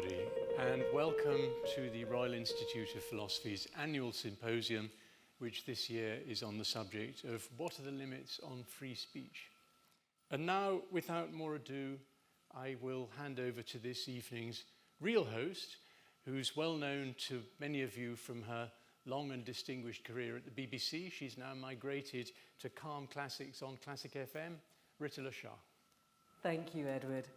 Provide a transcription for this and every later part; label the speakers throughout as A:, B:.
A: everybody, and welcome to the Royal Institute of Philosophy's annual symposium, which this year is on the subject of what are the limits on free speech. And now, without more ado, I will hand over to this evening's real host, who's well known to many of you from her long and distinguished career at the BBC. She's now migrated to Calm Classics on ClassicFM, Ritula Shah.
B: Thank you, Edward.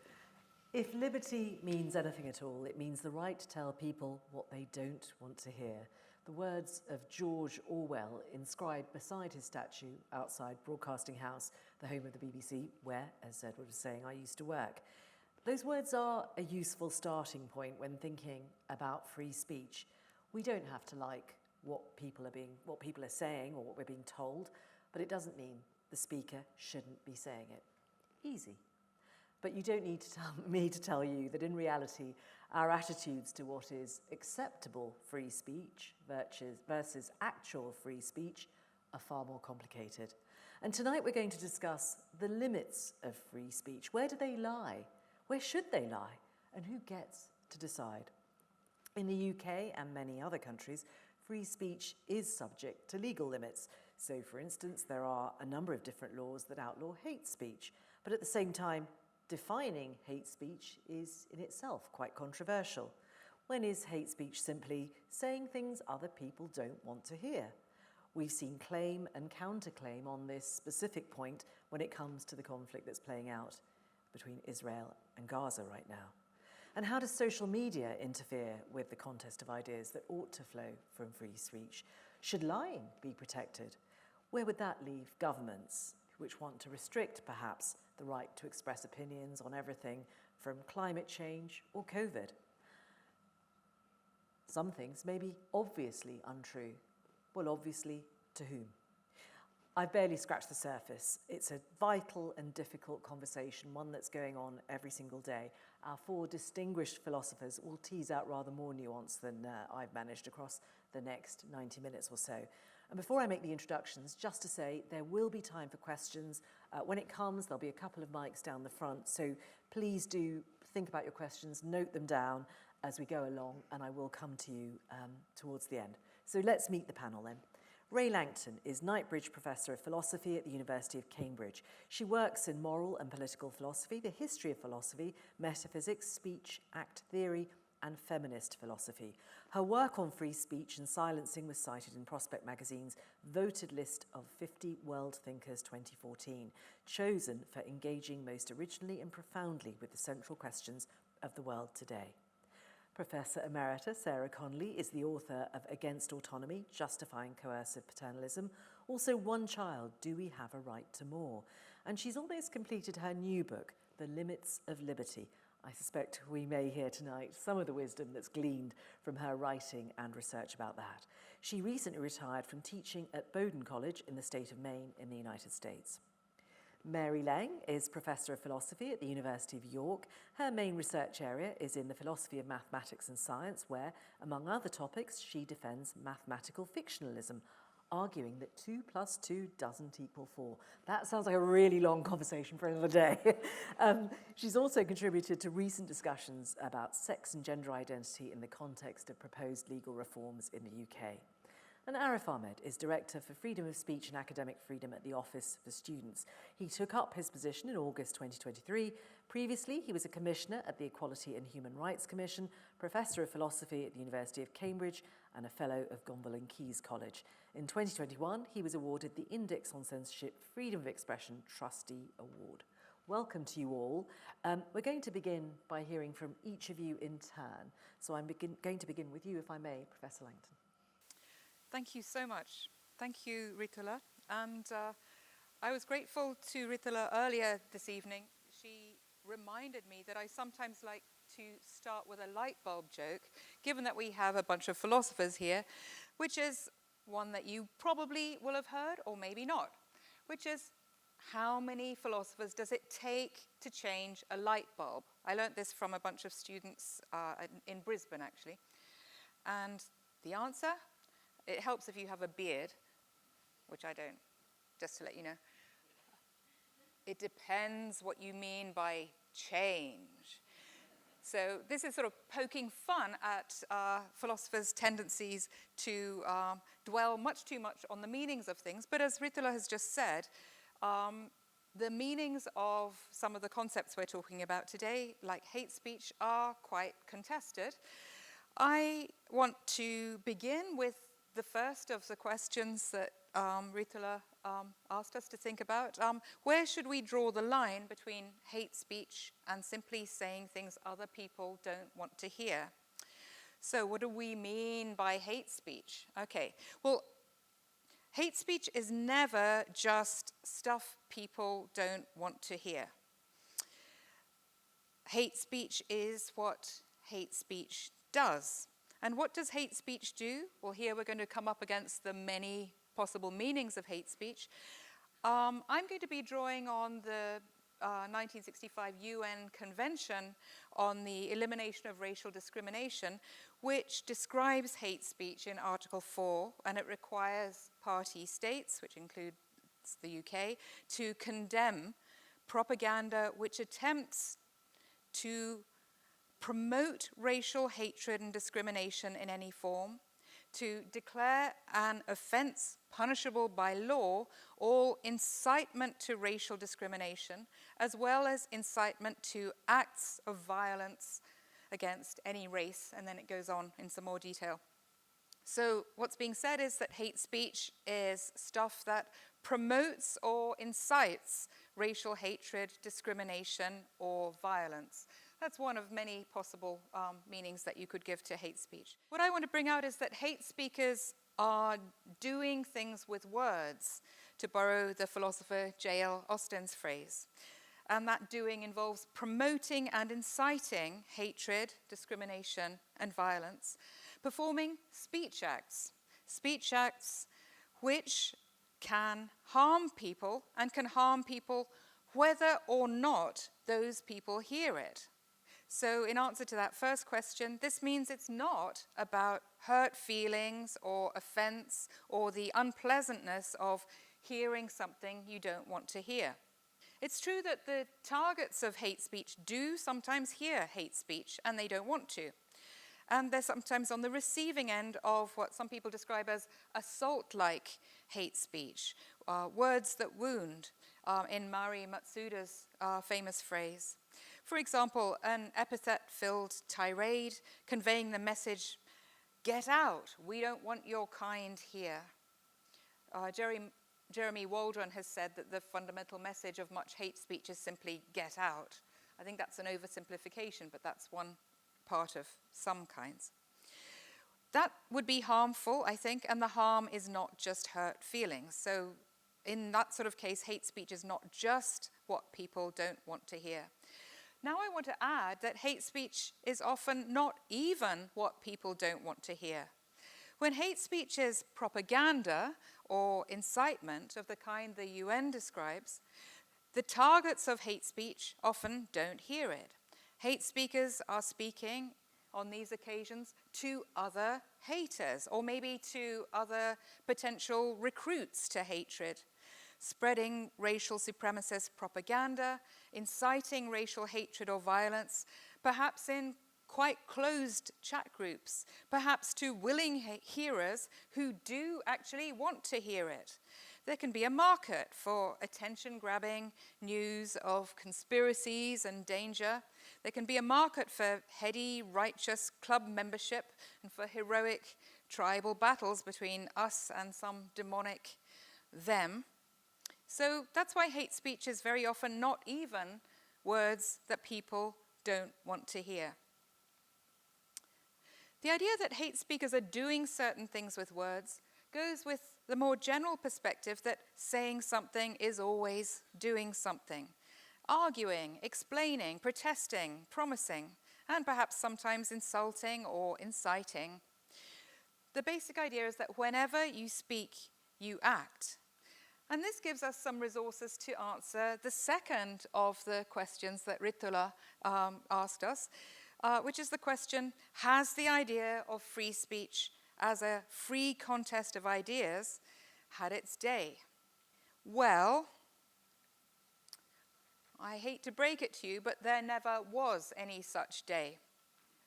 B: If liberty means anything at all, it means the right to tell people what they don't want to hear. The words of George Orwell inscribed beside his statue outside Broadcasting House, the home of the BBC, where, as Edward was saying, I used to work. Those words are a useful starting point when thinking about free speech. We don't have to like what people are saying or what we're being told, but it doesn't mean the speaker shouldn't be saying it. Easy. But you don't need to tell me to tell you that in reality, our attitudes to what is acceptable free speech versus actual free speech are far more complicated. And tonight we're going to discuss the limits of free speech. Where do they lie? Where should they lie? And who gets to decide? In the UK and many other countries, free speech is subject to legal limits. So, for instance, there are a number of different laws that outlaw hate speech. But at the same time, defining hate speech is in itself quite controversial. When is hate speech simply saying things other people don't want to hear? We've seen claim and counterclaim on this specific point when it comes to the conflict that's playing out between Israel and Gaza right now. And how does social media interfere with the contest of ideas that ought to flow from free speech? Should lying be protected? Where would that leave governments, which want to restrict, perhaps, the right to express opinions on everything from climate change or COVID? Some things may be obviously untrue. Well, obviously, to whom? I've barely scratched the surface. It's a vital and difficult conversation, one that's going on every single day. Our four distinguished philosophers will tease out rather more nuance than I've managed across the next 90 minutes or so. And before I make the introductions, just to say there will be time for questions. When it comes, there'll be a couple of mics down the front, so please do think about your questions, note them down as we go along, and I will come to you towards the end. So let's meet the panel then. Rae Langton is Knightsbridge Professor of Philosophy at the University of Cambridge. She works in moral and political philosophy, the history of philosophy, metaphysics, speech, act theory, and feminist philosophy. Her work on free speech and silencing was cited in Prospect Magazine's voted list of 50 World Thinkers 2014, chosen for engaging most originally and profoundly with the central questions of the world today. Professor Emerita Sara Connolly is the author of Against Autonomy, Justifying Coercive Paternalism, also One Child, Do We Have a Right to More? And she's almost completed her new book, The Limits of Liberty. I suspect we may hear tonight some of the wisdom that's gleaned from her writing and research about that. She recently retired from teaching at Bowdoin College in the state of Maine in the United States. Mary Leng is Professor of Philosophy at the University of York. Her main research area is in the philosophy of mathematics and science, where, among other topics, she defends mathematical fictionalism, arguing that 2 + 2 doesn't equal 4. That sounds like a really long conversation for another day. She's also contributed to recent discussions about sex and gender identity in the context of proposed legal reforms in the UK. And Arif Ahmed is Director for Freedom of Speech and Academic Freedom at the Office for Students. He took up his position in August 2023. Previously, he was a Commissioner at the Equality and Human Rights Commission, Professor of Philosophy at the University of Cambridge, and a Fellow of Gonville and Caius College. In 2021, he was awarded the Index on Censorship Freedom of Expression Trustee Award. Welcome to you all. We're going to begin by hearing from each of you in turn. So I'm going to begin with you, if I may, Professor Langton.
C: Thank you so much. Thank you, Ritula. And I was grateful to Ritula earlier this evening. She reminded me that I sometimes like to start with a light bulb joke, given that we have a bunch of philosophers here, which is one that you probably will have heard, or maybe not, which is, how many philosophers does it take to change a light bulb? I learnt this from a bunch of students in Brisbane, actually. And the answer? It helps if you have a beard, which I don't, just to let you know. It depends what you mean by change. So this is sort of poking fun at philosophers' tendencies to dwell much too much on the meanings of things. But as Ritula has just said, the meanings of some of the concepts we're talking about today, like hate speech, are quite contested. I want to begin with the first of the questions that Ritula asked us to think about. Where should we draw the line between hate speech and simply saying things other people don't want to hear? So what do we mean by hate speech? Okay, well, hate speech is never just stuff people don't want to hear. Hate speech is what hate speech does. And what does hate speech do? Well, here we're going to come up against the many possible meanings of hate speech. I'm going to be drawing on the 1965 UN Convention on the Elimination of Racial Discrimination, which describes hate speech in Article 4, and it requires party states, which includes the UK, to condemn propaganda which attempts to promote racial hatred and discrimination in any form, to declare an offense punishable by law, all incitement to racial discrimination, as well as incitement to acts of violence against any race, and then it goes on in some more detail. So what's being said is that hate speech is stuff that promotes or incites racial hatred, discrimination, or violence. That's one of many possible meanings that you could give to hate speech. What I want to bring out is that hate speakers are doing things with words, to borrow the philosopher J.L. Austin's phrase. And that doing involves promoting and inciting hatred, discrimination, and violence, performing speech acts which can harm people and can harm people whether or not those people hear it. So in answer to that first question, this means it's not about hurt feelings or offense or the unpleasantness of hearing something you don't want to hear. It's true that the targets of hate speech do sometimes hear hate speech and they don't want to. And they're sometimes on the receiving end of what some people describe as assault-like hate speech, words that wound, in Mari Matsuda's famous phrase. For example, an epithet-filled tirade conveying the message, "Get out, we don't want your kind here." Jeremy Waldron has said that the fundamental message of much hate speech is simply "get out." I think that's an oversimplification, but that's one part of some kinds. That would be harmful, I think, and the harm is not just hurt feelings. So in that sort of case, hate speech is not just what people don't want to hear. Now I want to add that hate speech is often not even what people don't want to hear. When hate speech is propaganda or incitement of the kind the UN describes, the targets of hate speech often don't hear it. Hate speakers are speaking on these occasions to other haters, or maybe to other potential recruits to hatred, spreading racial supremacist propaganda, inciting racial hatred or violence, perhaps in quite closed chat groups, perhaps to willing hearers who do actually want to hear it. There can be a market for attention-grabbing news of conspiracies and danger. There can be a market for heady, righteous club membership and for heroic tribal battles between us and some demonic them. So that's why hate speech is very often not even words that people don't want to hear. The idea that hate speakers are doing certain things with words goes with the more general perspective that saying something is always doing something. Arguing, explaining, protesting, promising, and perhaps sometimes insulting or inciting. The basic idea is that whenever you speak, you act. And this gives us some resources to answer the second of the questions that Ritula asked us, which is the question, has the idea of free speech as a free contest of ideas had its day? Well, I hate to break it to you, but there never was any such day.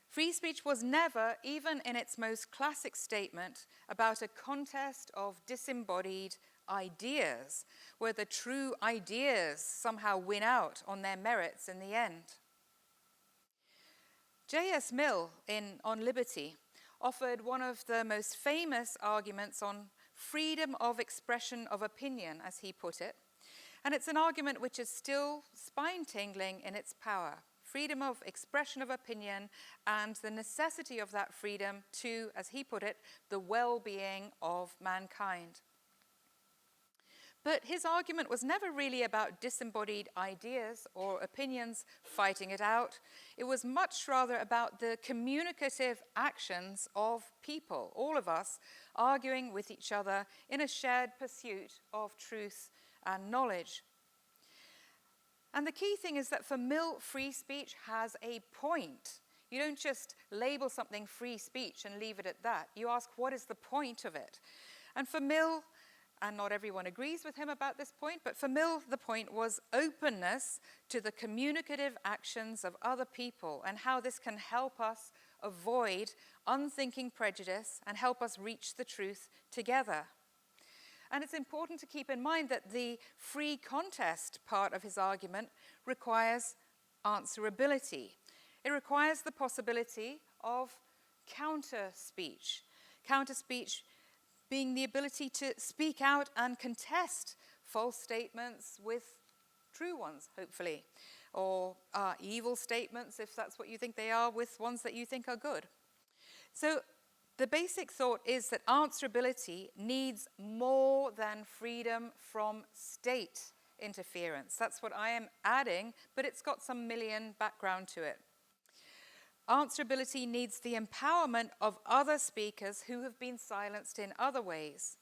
C: Free speech was never, even in its most classic statement, about a contest of disembodied ideas, where the true ideas somehow win out on their merits in the end. J.S. Mill, On Liberty, offered one of the most famous arguments on freedom of expression of opinion, as he put it, and it's an argument which is still spine-tingling in its power. Freedom of expression of opinion and the necessity of that freedom to, as he put it, the well-being of mankind. But his argument was never really about disembodied ideas or opinions fighting it out. It was much rather about the communicative actions of people, all of us, arguing with each other in a shared pursuit of truth and knowledge. And the key thing is that for Mill, free speech has a point. You don't just label something free speech and leave it at that. You ask, what is the point of it? And for Mill, and not everyone agrees with him about this point, but for Mill, the point was openness to the communicative actions of other people and how this can help us avoid unthinking prejudice and help us reach the truth together. And it's important to keep in mind that the free contest part of his argument requires answerability. It requires the possibility of counter-speech. Counter-speech being the ability to speak out and contest false statements with true ones, hopefully, or evil statements, if that's what you think they are, with ones that you think are good. So the basic thought is that answerability needs more than freedom from state interference. That's what I am adding, but it's got some Millian background to it. Answerability needs the empowerment of other speakers who have been silenced in other ways.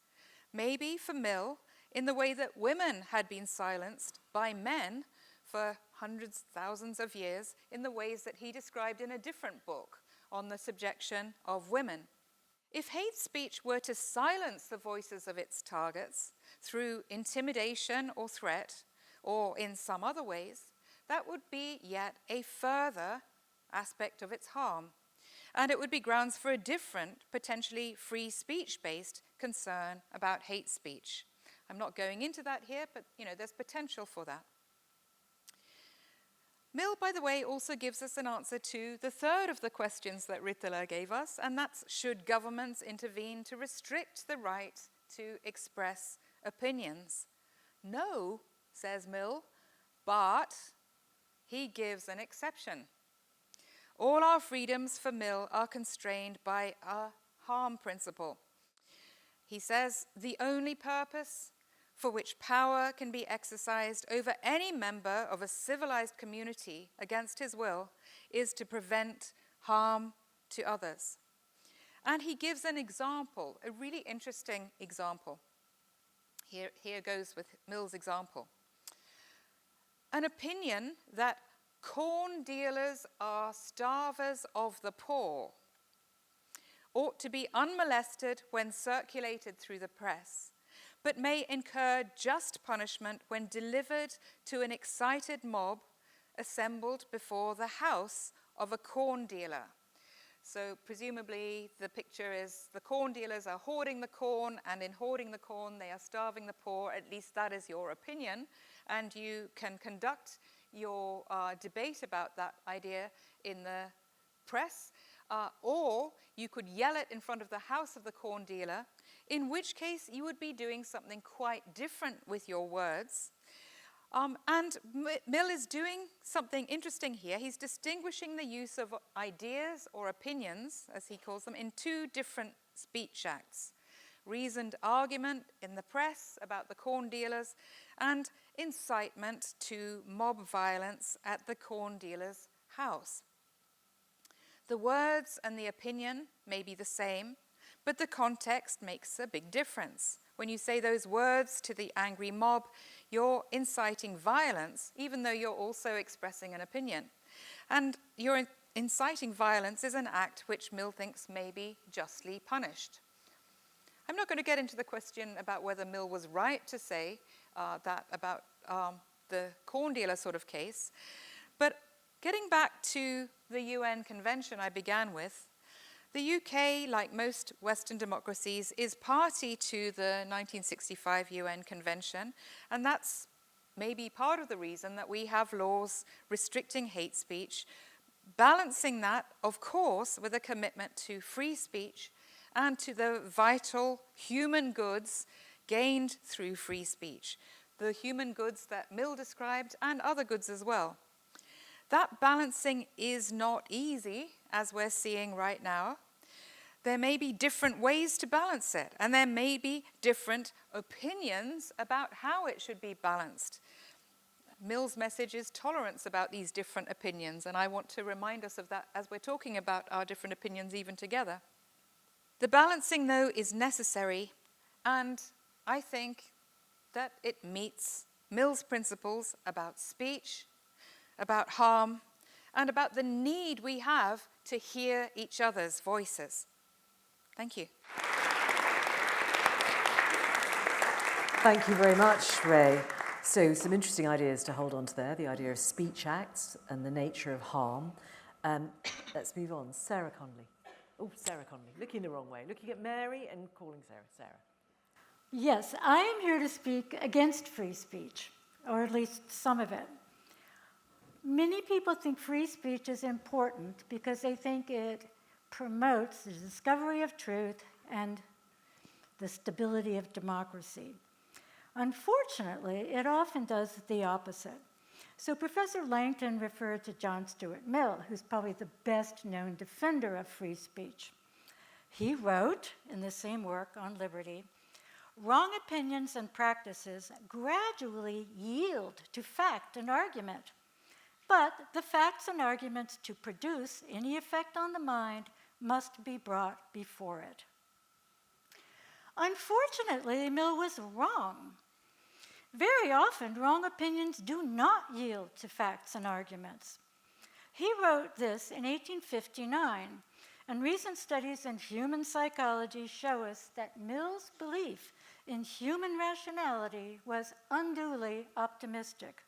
C: Maybe for Mill, in the way that women had been silenced by men for hundreds, thousands of years, in the ways that he described in a different book on the subjection of women. If hate speech were to silence the voices of its targets through intimidation or threat, or in some other ways, that would be yet a further aspect of its harm. And it would be grounds for a different, potentially free speech-based concern about hate speech. I'm not going into that here, but there's potential for that. Mill, by the way, also gives us an answer to the third of the questions that Ritula gave us, and that's, should governments intervene to restrict the right to express opinions? No, says Mill, but he gives an exception. All our freedoms for Mill are constrained by a harm principle. He says, the only purpose for which power can be exercised over any member of a civilized community against his will is to prevent harm to others. And he gives an example, a really interesting example. Here goes with Mill's example. An opinion that corn dealers are starvers of the poor ought to be unmolested when circulated through the press, but may incur just punishment when delivered to an excited mob assembled before the house of a corn dealer. So presumably the picture is the corn dealers are hoarding the corn, and in hoarding the corn they are starving the poor. At least that is your opinion, and you can conduct your debate about that idea in the press, or you could yell it in front of the house of the corn dealer, in which case you would be doing something quite different with your words. And Mill is doing something interesting here. He's distinguishing the use of ideas or opinions, as he calls them, in two different speech acts. Reasoned argument in the press about the corn dealers, and incitement to mob violence at the corn dealer's house. The words and the opinion may be the same, but the context makes a big difference. When you say those words to the angry mob, you're inciting violence, even though you're also expressing an opinion. And your inciting violence is an act which Mill thinks may be justly punished. I'm not going to get into the question about whether Mill was right to say that about the corn dealer sort of case, but getting back to the UN Convention I began with, the UK, like most Western democracies, is party to the 1965 UN Convention, and that's maybe part of the reason that we have laws restricting hate speech, balancing that, of course, with a commitment to free speech and to the vital human goods gained through free speech, the human goods that Mill described and other goods as well. That balancing is not easy, as we're seeing right now. There may be different ways to balance it, and there may be different opinions about how it should be balanced. Mill's message is tolerance about these different opinions, and I want to remind us of that as we're talking about our different opinions even together. The balancing, though, is necessary, and I think that it meets Mill's principles about speech, about harm, and about the need we have to hear each other's voices. Thank you.
B: Thank you very much, Rae. So some interesting ideas to hold on to there, the idea of speech acts and the nature of harm. Let's move on. Sarah Connolly. Oh, Sarah Connolly, looking the wrong way, looking at Mary and calling Sarah. Sarah.
D: Yes, I am here to speak against free speech, or at least some of it. Many people think free speech is important because they think it promotes the discovery of truth and the stability of democracy. Unfortunately, it often does the opposite. So Professor Langton referred to John Stuart Mill, who's probably the best known defender of free speech. He wrote, in the same work on liberty, wrong opinions and practices gradually yield to fact and argument, but the facts and arguments to produce any effect on the mind must be brought before it. Unfortunately, Mill was wrong. Very often, wrong opinions do not yield to facts and arguments. He wrote this in 1859, and recent studies in human psychology show us that Mill's belief in human rationality was unduly optimistic.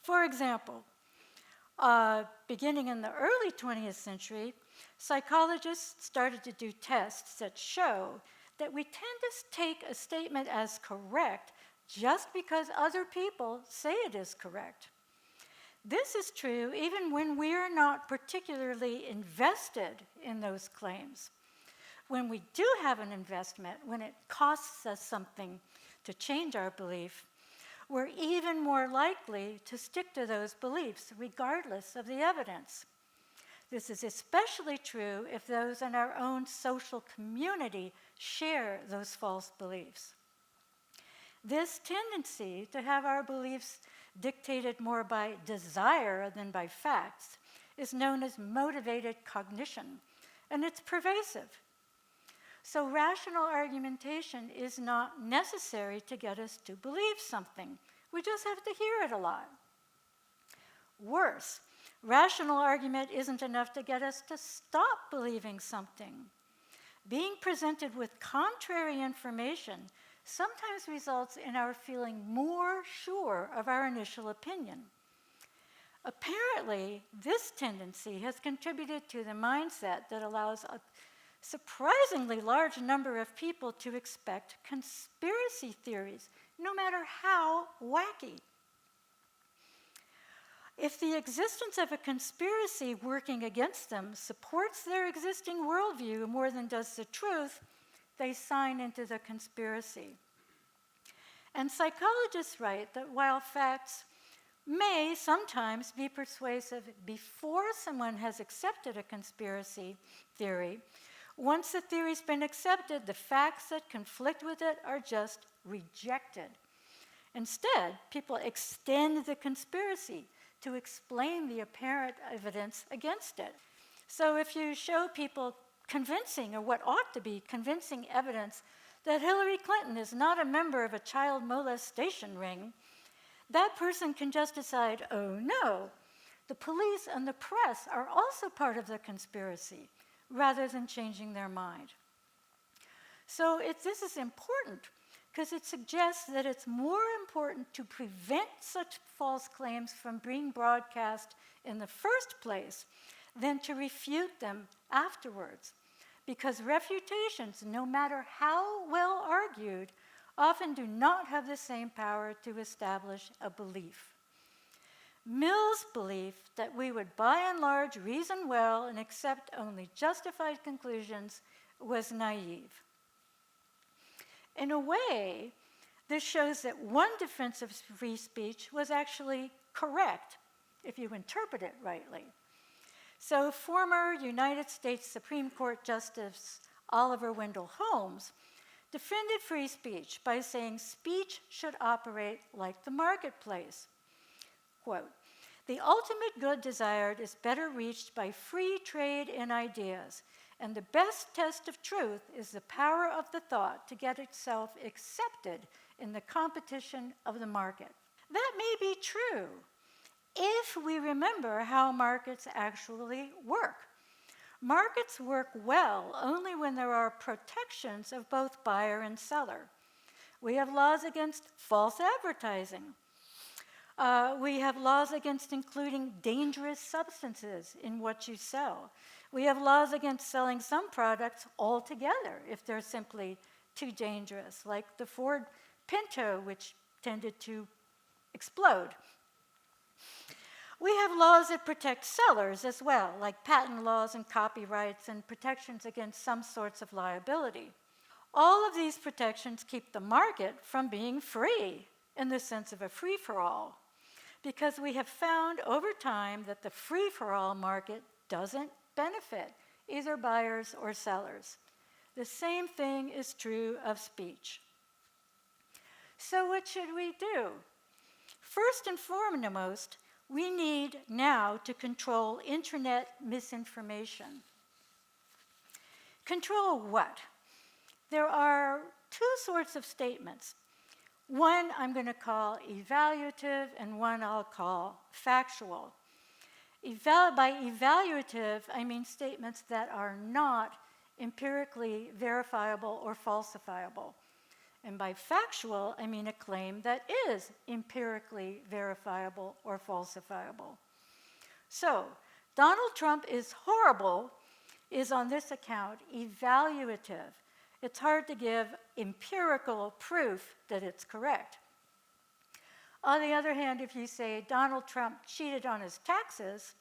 D: For example, beginning in the early 20th century, psychologists started to do tests that show that we tend to take a statement as correct just because other people say it is correct. This is true even when we are not particularly invested in those claims. When we do have an investment, when it costs us something to change our belief, we're even more likely to stick to those beliefs regardless of the evidence. This is especially true if those in our own social community share those false beliefs. This tendency to have our beliefs dictated more by desire than by facts is known as motivated cognition, and it's pervasive. So rational argumentation is not necessary to get us to believe something. We just have to hear it a lot. Worse, rational argument isn't enough to get us to stop believing something. Being presented with contrary information sometimes results in our feeling more sure of our initial opinion. Apparently, this tendency has contributed to the mindset that allows a surprisingly large number of people to expect conspiracy theories, no matter how wacky. If the existence of a conspiracy working against them supports their existing worldview more than does the truth, they sign into the conspiracy. And psychologists write that while facts may sometimes be persuasive before someone has accepted a conspiracy theory, once the theory's been accepted, the facts that conflict with it are just rejected. Instead, people extend the conspiracy to explain the apparent evidence against it. So if you show people convincing, or what ought to be convincing evidence, that Hillary Clinton is not a member of a child molestation ring, that person can just decide, oh no, the police and the press are also part of the conspiracy, rather than changing their mind. So this is important. because it suggests that it's more important to prevent such false claims from being broadcast in the first place than to refute them afterwards, because refutations, no matter how well argued, often do not have the same power to establish a belief. Mill's belief that we would by and large reason well and accept only justified conclusions was naive. In a way, this shows that one defense of free speech was actually correct if you interpret it rightly. So former United States Supreme Court Justice Oliver Wendell Holmes defended free speech by saying speech should operate like the marketplace. Quote, "The ultimate good desired is better reached by free trade in ideas, and the best test of truth is the power of the thought to get itself accepted in the competition of the market." That may be true if we remember how markets actually work. Markets work well only when there are protections of both buyer and seller. We have laws against false advertising. We have laws against including dangerous substances in what you sell. We have laws against selling some products altogether if they're simply too dangerous, like the Ford Pinto, which tended to explode. We have laws that protect sellers as well, like patent laws and copyrights and protections against some sorts of liability. All of these protections keep the market from being free in the sense of a free-for-all, because we have found over time that the free-for-all market doesn't benefit either buyers or sellers. The same thing is true of speech. So what should we do? First and foremost, we need now to control internet misinformation. Control what? There are two sorts of statements. One I'm going to call evaluative and one I'll call factual. By evaluative, I mean statements that are not empirically verifiable or falsifiable. And by factual, I mean a claim that is empirically verifiable or falsifiable. So, Donald Trump is horrible is on this account evaluative. It's hard to give empirical proof that it's correct. On the other hand, if you say Donald Trump cheated on his taxes,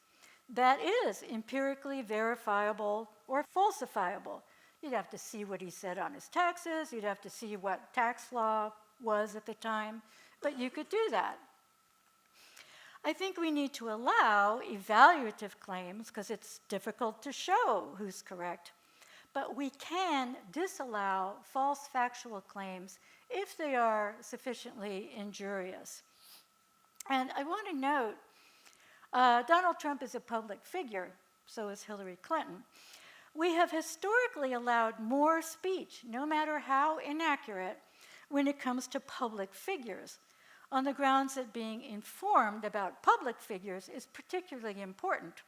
D: that is empirically verifiable or falsifiable. You'd have to see what he said on his taxes, you'd have to see what tax law was at the time, but you could do that. I think we need to allow evaluative claims because it's difficult to show who's correct, but we can disallow false factual claims if they are sufficiently injurious. And I want to note, Donald Trump is a public figure, so is Hillary Clinton. We have historically allowed more speech, no matter how inaccurate, when it comes to public figures, on the grounds that being informed about public figures is particularly important.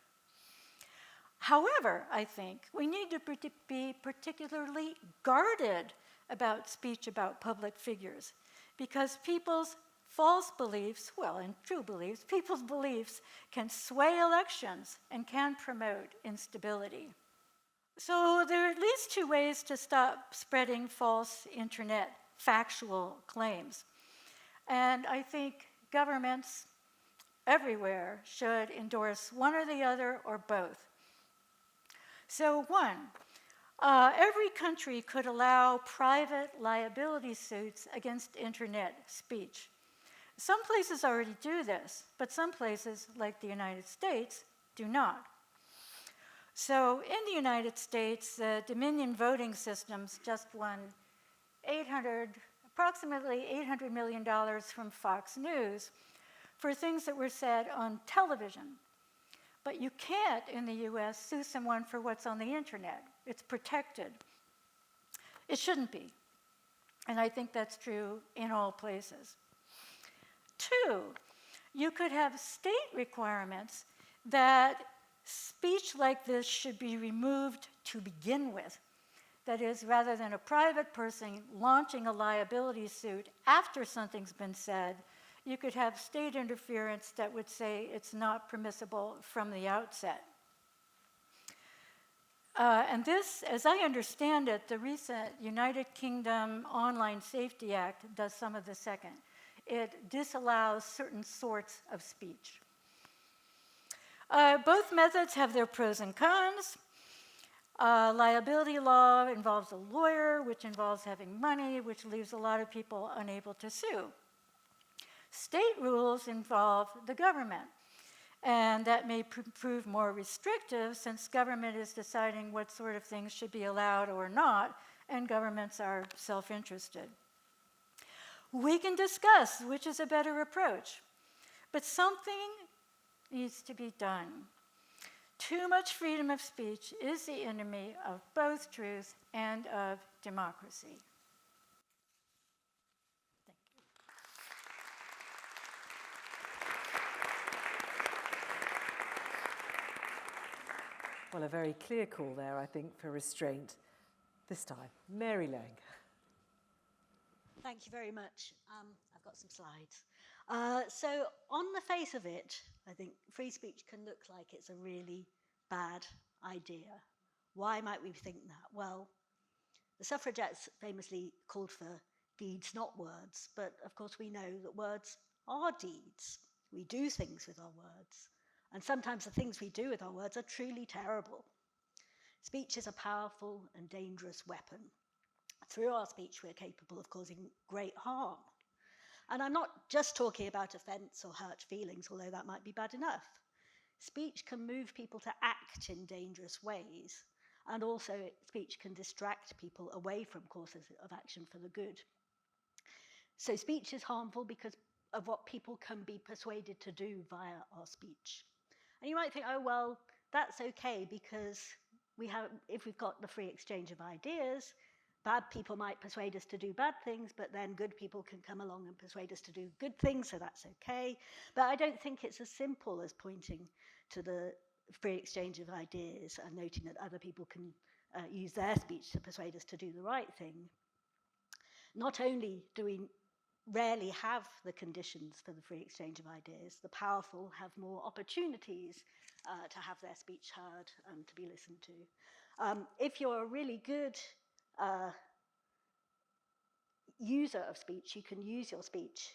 D: However, I think we need to be particularly guarded about speech about public figures, because people's false beliefs, well, and true beliefs, people's beliefs can sway elections and can promote instability. So there are at least two ways to stop spreading false internet factual claims. And I think governments everywhere should endorse one or the other or both. So one, every country could allow private liability suits against internet speech. Some places already do this, but some places, like the United States, do not. So in the United States, the Dominion voting systems just won approximately $800 million from Fox News for things that were said on television. But you can't, in the US, sue someone for what's on the internet. It's protected. It shouldn't be. And I think that's true in all places. Two, you could have state requirements that speech like this should be removed to begin with. That is, rather than a private person launching a liability suit after something's been said, you could have state interference that would say it's not permissible from the outset. And this, as I understand it, the recent United Kingdom Online Safety Act does some of the second. It disallows certain sorts of speech. Both methods have their pros and cons. Liability law involves a lawyer, which involves having money, which leaves a lot of people unable to sue. State rules involve the government, and that may prove more restrictive since government is deciding what sort of things should be allowed or not, and governments are self-interested. We can discuss which is a better approach, but something needs to be done. Too much freedom of speech is the enemy of both truth and of democracy. Thank you.
B: Well, a very clear call there, I think, for restraint. This time, Mary Leng.
E: Thank you very much. I've got some slides. So on the face of it, I think free speech can look like it's a really bad idea. Why might we think that? Well, the suffragettes famously called for deeds, not words. But of course, we know that words are deeds. We do things with our words. And sometimes the things we do with our words are truly terrible. Speech is a powerful and dangerous weapon. Through our speech, we're capable of causing great harm. And I'm not just talking about offence or hurt feelings, although that might be bad enough. Speech can move people to act in dangerous ways, and also speech can distract people away from courses of action for the good. So speech is harmful because of what people can be persuaded to do via our speech. And you might think, oh, well, that's okay because if we've got the free exchange of ideas, bad people might persuade us to do bad things, but then good people can come along and persuade us to do good things, so that's okay. But I don't think it's as simple as pointing to the free exchange of ideas and noting that other people can use their speech to persuade us to do the right thing. Not only do we rarely have the conditions for the free exchange of ideas, the powerful have more opportunities to have their speech heard and to be listened to. If you're a really good user of speech, you can use your speech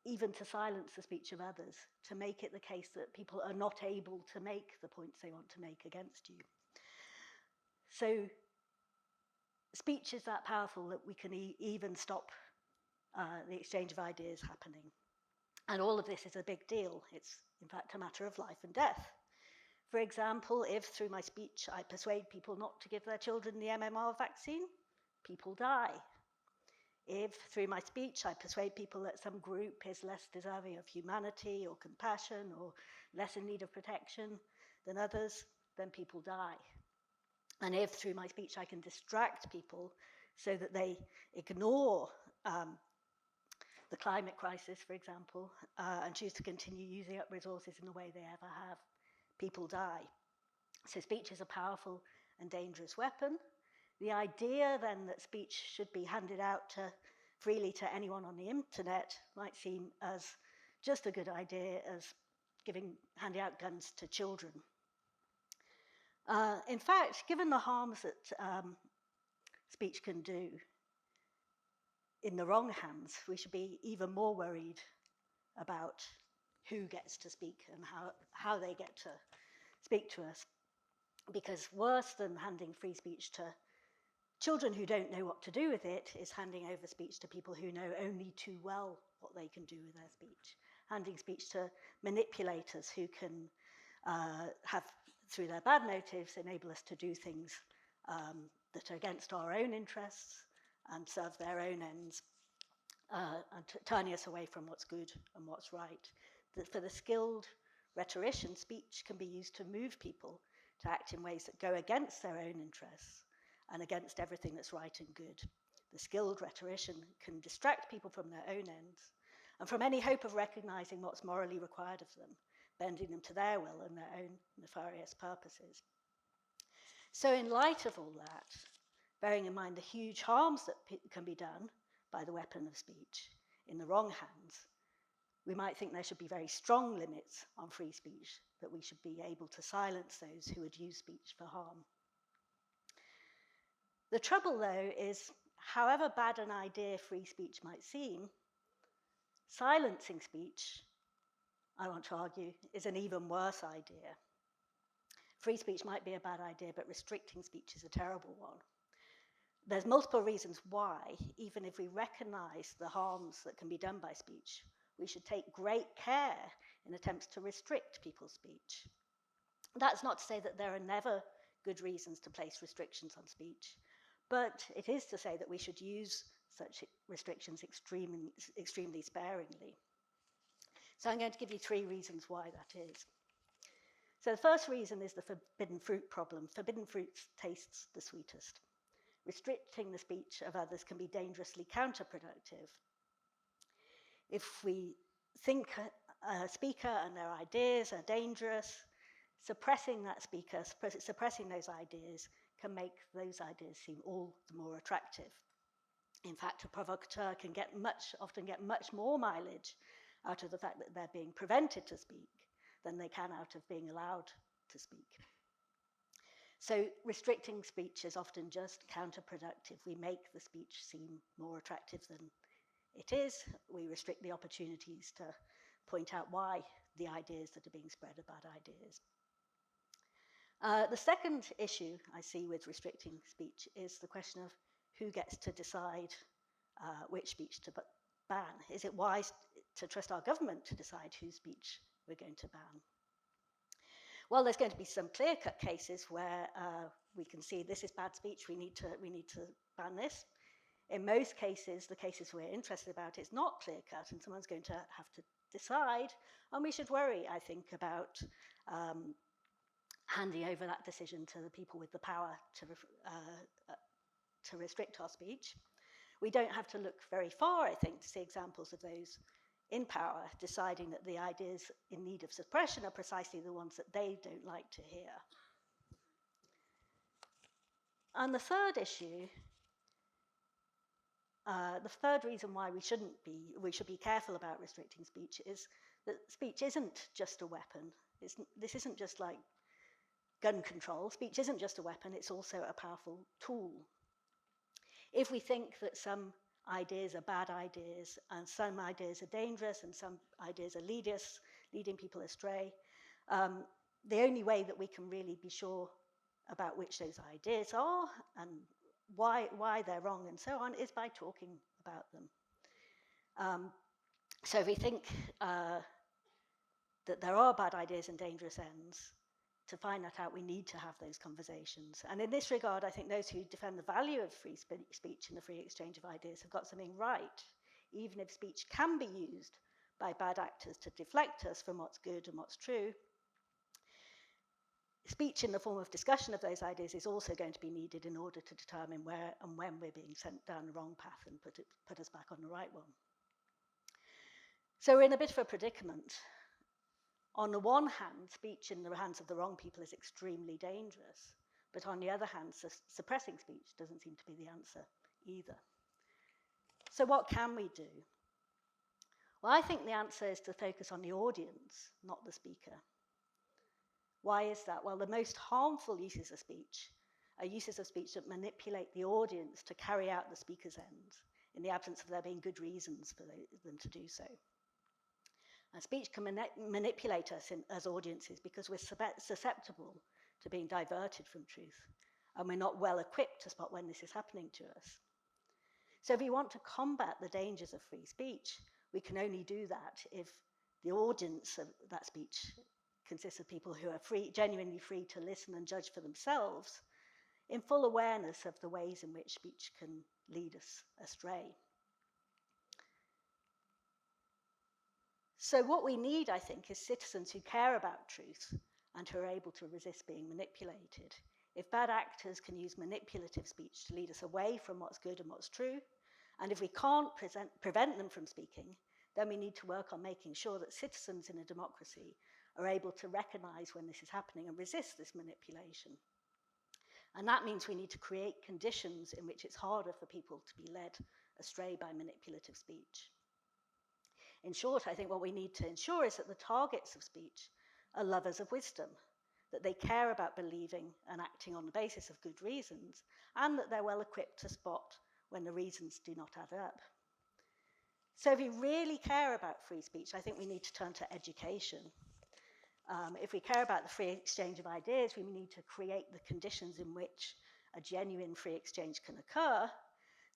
E: even to silence the speech of others, to make it the case that people are not able to make the points they want to make against you. So speech is that powerful that we can even stop the exchange of ideas happening. And all of this is a big deal. It's, in fact, a matter of life and death. For example, if through my speech I persuade people not to give their children the MMR vaccine, people die. If through my speech I persuade people that some group is less deserving of humanity or compassion or less in need of protection than others, then people die. And if through my speech I can distract people so that they ignore the climate crisis, for example, and choose to continue using up resources in the way they ever have, people die. So speech is a powerful and dangerous weapon. The idea then that speech should be handed out freely to anyone on the internet might seem as just a good idea as handing out guns to children. In fact, given the harms that speech can do in the wrong hands, we should be even more worried about who gets to speak and how they get to speak to us. Because worse than handing free speech to children who don't know what to do with it is handing over speech to people who know only too well what they can do with their speech. Handing speech to manipulators who can have, through their bad motives, enable us to do things that are against our own interests and serve their own ends, and turning us away from what's good and what's right. For the skilled rhetorician, speech can be used to move people to act in ways that go against their own interests and against everything that's right and good. The skilled rhetorician can distract people from their own ends and from any hope of recognizing what's morally required of them, bending them to their will and their own nefarious purposes. So in light of all that, bearing in mind the huge harms that can be done by the weapon of speech in the wrong hands, we might think there should be very strong limits on free speech, that we should be able to silence those who would use speech for harm. The trouble, though, is however bad an idea free speech might seem, silencing speech, I want to argue, is an even worse idea. Free speech might be a bad idea, but restricting speech is a terrible one. There's multiple reasons why, even if we recognize the harms that can be done by speech, we should take great care in attempts to restrict people's speech. That's not to say that there are never good reasons to place restrictions on speech, but it is to say that we should use such restrictions extremely sparingly. So I'm going to give you 3 reasons why that is. So the first reason is the forbidden fruit problem. Forbidden fruit tastes the sweetest. Restricting the speech of others can be dangerously counterproductive. If we think a speaker and their ideas are dangerous, suppressing that speaker, suppressing those ideas, can make those ideas seem all the more attractive. In fact, a provocateur can often get much more mileage out of the fact that they're being prevented to speak than they can out of being allowed to speak. So restricting speech is often just counterproductive. We make the speech seem more attractive than it is. We restrict the opportunities to point out why the ideas that are being spread are bad ideas. The second issue I see with restricting speech is the question of who gets to decide which speech to ban. Is it wise to trust our government to decide whose speech we're going to ban? Well, there's going to be some clear-cut cases where we can see this is bad speech, we need to ban this. In most cases, the cases we're interested about, it's not clear-cut, and someone's going to have to decide, and we should worry, I think, about handing over that decision to the people with the power to restrict our speech. We don't have to look very far, I think, to see examples of those in power deciding that the ideas in need of suppression are precisely the ones that they don't like to hear. And the third issue, the third reason why we should be careful about restricting speech is that speech isn't just a weapon. This isn't just like gun control. Speech isn't just a weapon, it's also a powerful tool. If we think that some ideas are bad ideas and some ideas are dangerous and some ideas are leading people astray, the only way that we can really be sure about which those ideas are and why they're wrong and so on is by talking about them. So if we think that there are bad ideas and dangerous ends, to find that out, we need to have those conversations. And in this regard, I think those who defend the value of free speech and the free exchange of ideas have got something right, even if speech can be used by bad actors to deflect us from what's good and what's true. Speech in the form of discussion of those ideas is also going to be needed in order to determine where and when we're being sent down the wrong path and put us back on the right one. So we're in a bit of a predicament. On the one hand, speech in the hands of the wrong people is extremely dangerous, but on the other hand, suppressing speech doesn't seem to be the answer either. So what can we do? Well, I think the answer is to focus on the audience, not the speaker. Why is that? Well, the most harmful uses of speech are uses of speech that manipulate the audience to carry out the speaker's ends, in the absence of there being good reasons for them to do so. And speech can manipulate us as audiences because we're susceptible to being diverted from truth, and we're not well equipped to spot when this is happening to us. So if we want to combat the dangers of free speech, we can only do that if the audience of that speech consists of people who are genuinely free to listen and judge for themselves, in full awareness of the ways in which speech can lead us astray. So what we need, I think, is citizens who care about truth and who are able to resist being manipulated. If bad actors can use manipulative speech to lead us away from what's good and what's true, and if we can't prevent them from speaking, then we need to work on making sure that citizens in a democracy are able to recognize when this is happening and resist this manipulation. And that means we need to create conditions in which it's harder for people to be led astray by manipulative speech. In short, I think what we need to ensure is that the targets of speech are lovers of wisdom, that they care about believing and acting on the basis of good reasons, and that they're well equipped to spot when the reasons do not add up. So if we really care about free speech, I think we need to turn to education. If we care about the free exchange of ideas, we need to create the conditions in which a genuine free exchange can occur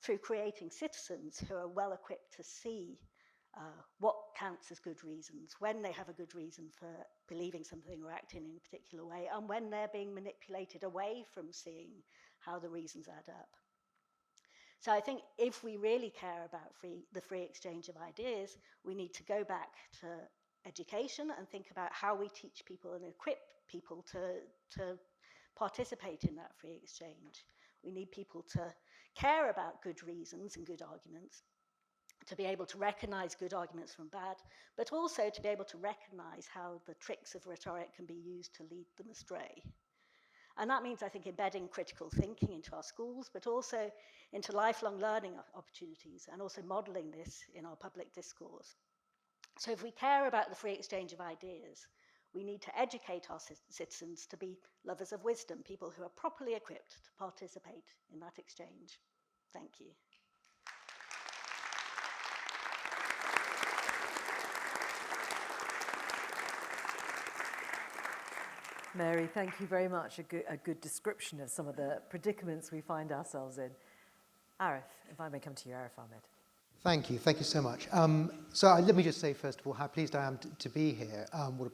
E: through creating citizens who are well equipped to see what counts as good reasons, when they have a good reason for believing something or acting in a particular way, and when they're being manipulated away from seeing how the reasons add up. So I think if we really care about the free exchange of ideas, we need to go back to education and think about how we teach people and equip people to participate in that free exchange. We need people to care about good reasons and good arguments, to be able to recognize good arguments from bad, but also to be able to recognize how the tricks of rhetoric can be used to lead them astray. And that means, I think, embedding critical thinking into our schools, but also into lifelong learning opportunities, and also modeling this in our public discourse. So if we care about the free exchange of ideas, we need to educate our citizens to be lovers of wisdom, people who are properly equipped to participate in that exchange. Thank you.
B: Mary, thank you very much. A good description of some of the predicaments we find ourselves in. Arif, if I may come to you, Arif Ahmed.
F: Thank you so much. Let me just say, first of all, how pleased I am to be here.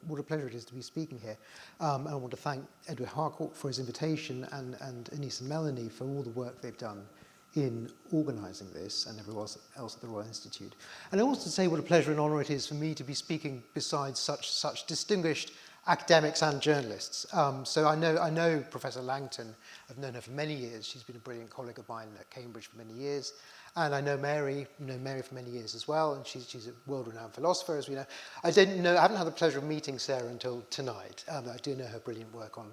F: What a pleasure it is to be speaking here. And I want to thank Edward Harcourt for his invitation and Anise and Melanie for all the work they've done in organising this, and everyone else at the Royal Institute. And I want to say what a pleasure and honour it is for me to be speaking beside such distinguished academics and journalists. So I know Professor Langton. I've known her for many years. She's been a brilliant colleague of mine at Cambridge for many years. And I know Mary for many years as well, and she's a world-renowned philosopher, as we know. I haven't had the pleasure of meeting Sara until tonight. I do know her brilliant work on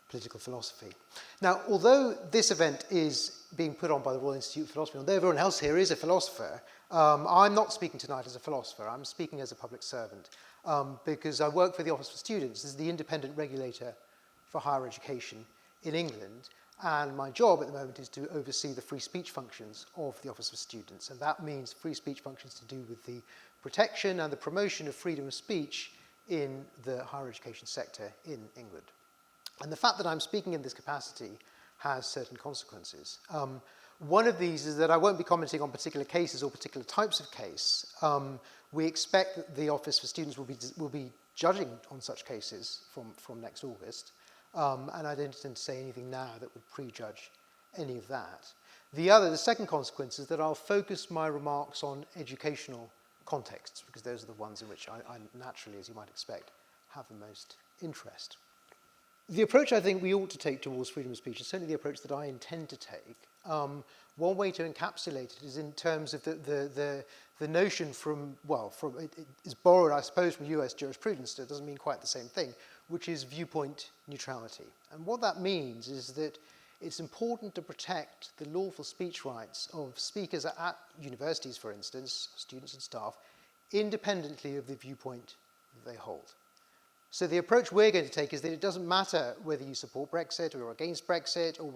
F: political philosophy. Now, although this event is being put on by the Royal Institute of Philosophy, although everyone else here is a philosopher, I'm not speaking tonight as a philosopher. I'm speaking as a public servant, because I work for the Office for Students. This is the independent regulator for higher education in England. And my job at the moment is to oversee the free speech functions of the Office for Students. And that means free speech functions to do with the protection and the promotion of freedom of speech in the higher education sector in England. And the fact that I'm speaking in this capacity has certain consequences. One of these is that I won't be commenting on particular cases or particular types of case. We expect that the Office for Students will be judging on such cases from next August. And I don't intend to say anything now that would prejudge any of that. The second consequence is that I'll focus my remarks on educational contexts, because those are the ones in which I naturally, as you might expect, have the most interest. The approach I think we ought to take towards freedom of speech is certainly the approach that I intend to take. One way to encapsulate it is in terms of the notion it is borrowed, I suppose, from US jurisprudence, so it doesn't mean quite the same thing, which is viewpoint neutrality. And what that means is that it's important to protect the lawful speech rights of speakers at universities, for instance, students and staff, independently of the viewpoint that they hold. So the approach we're going to take is that it doesn't matter whether you support Brexit or against Brexit, or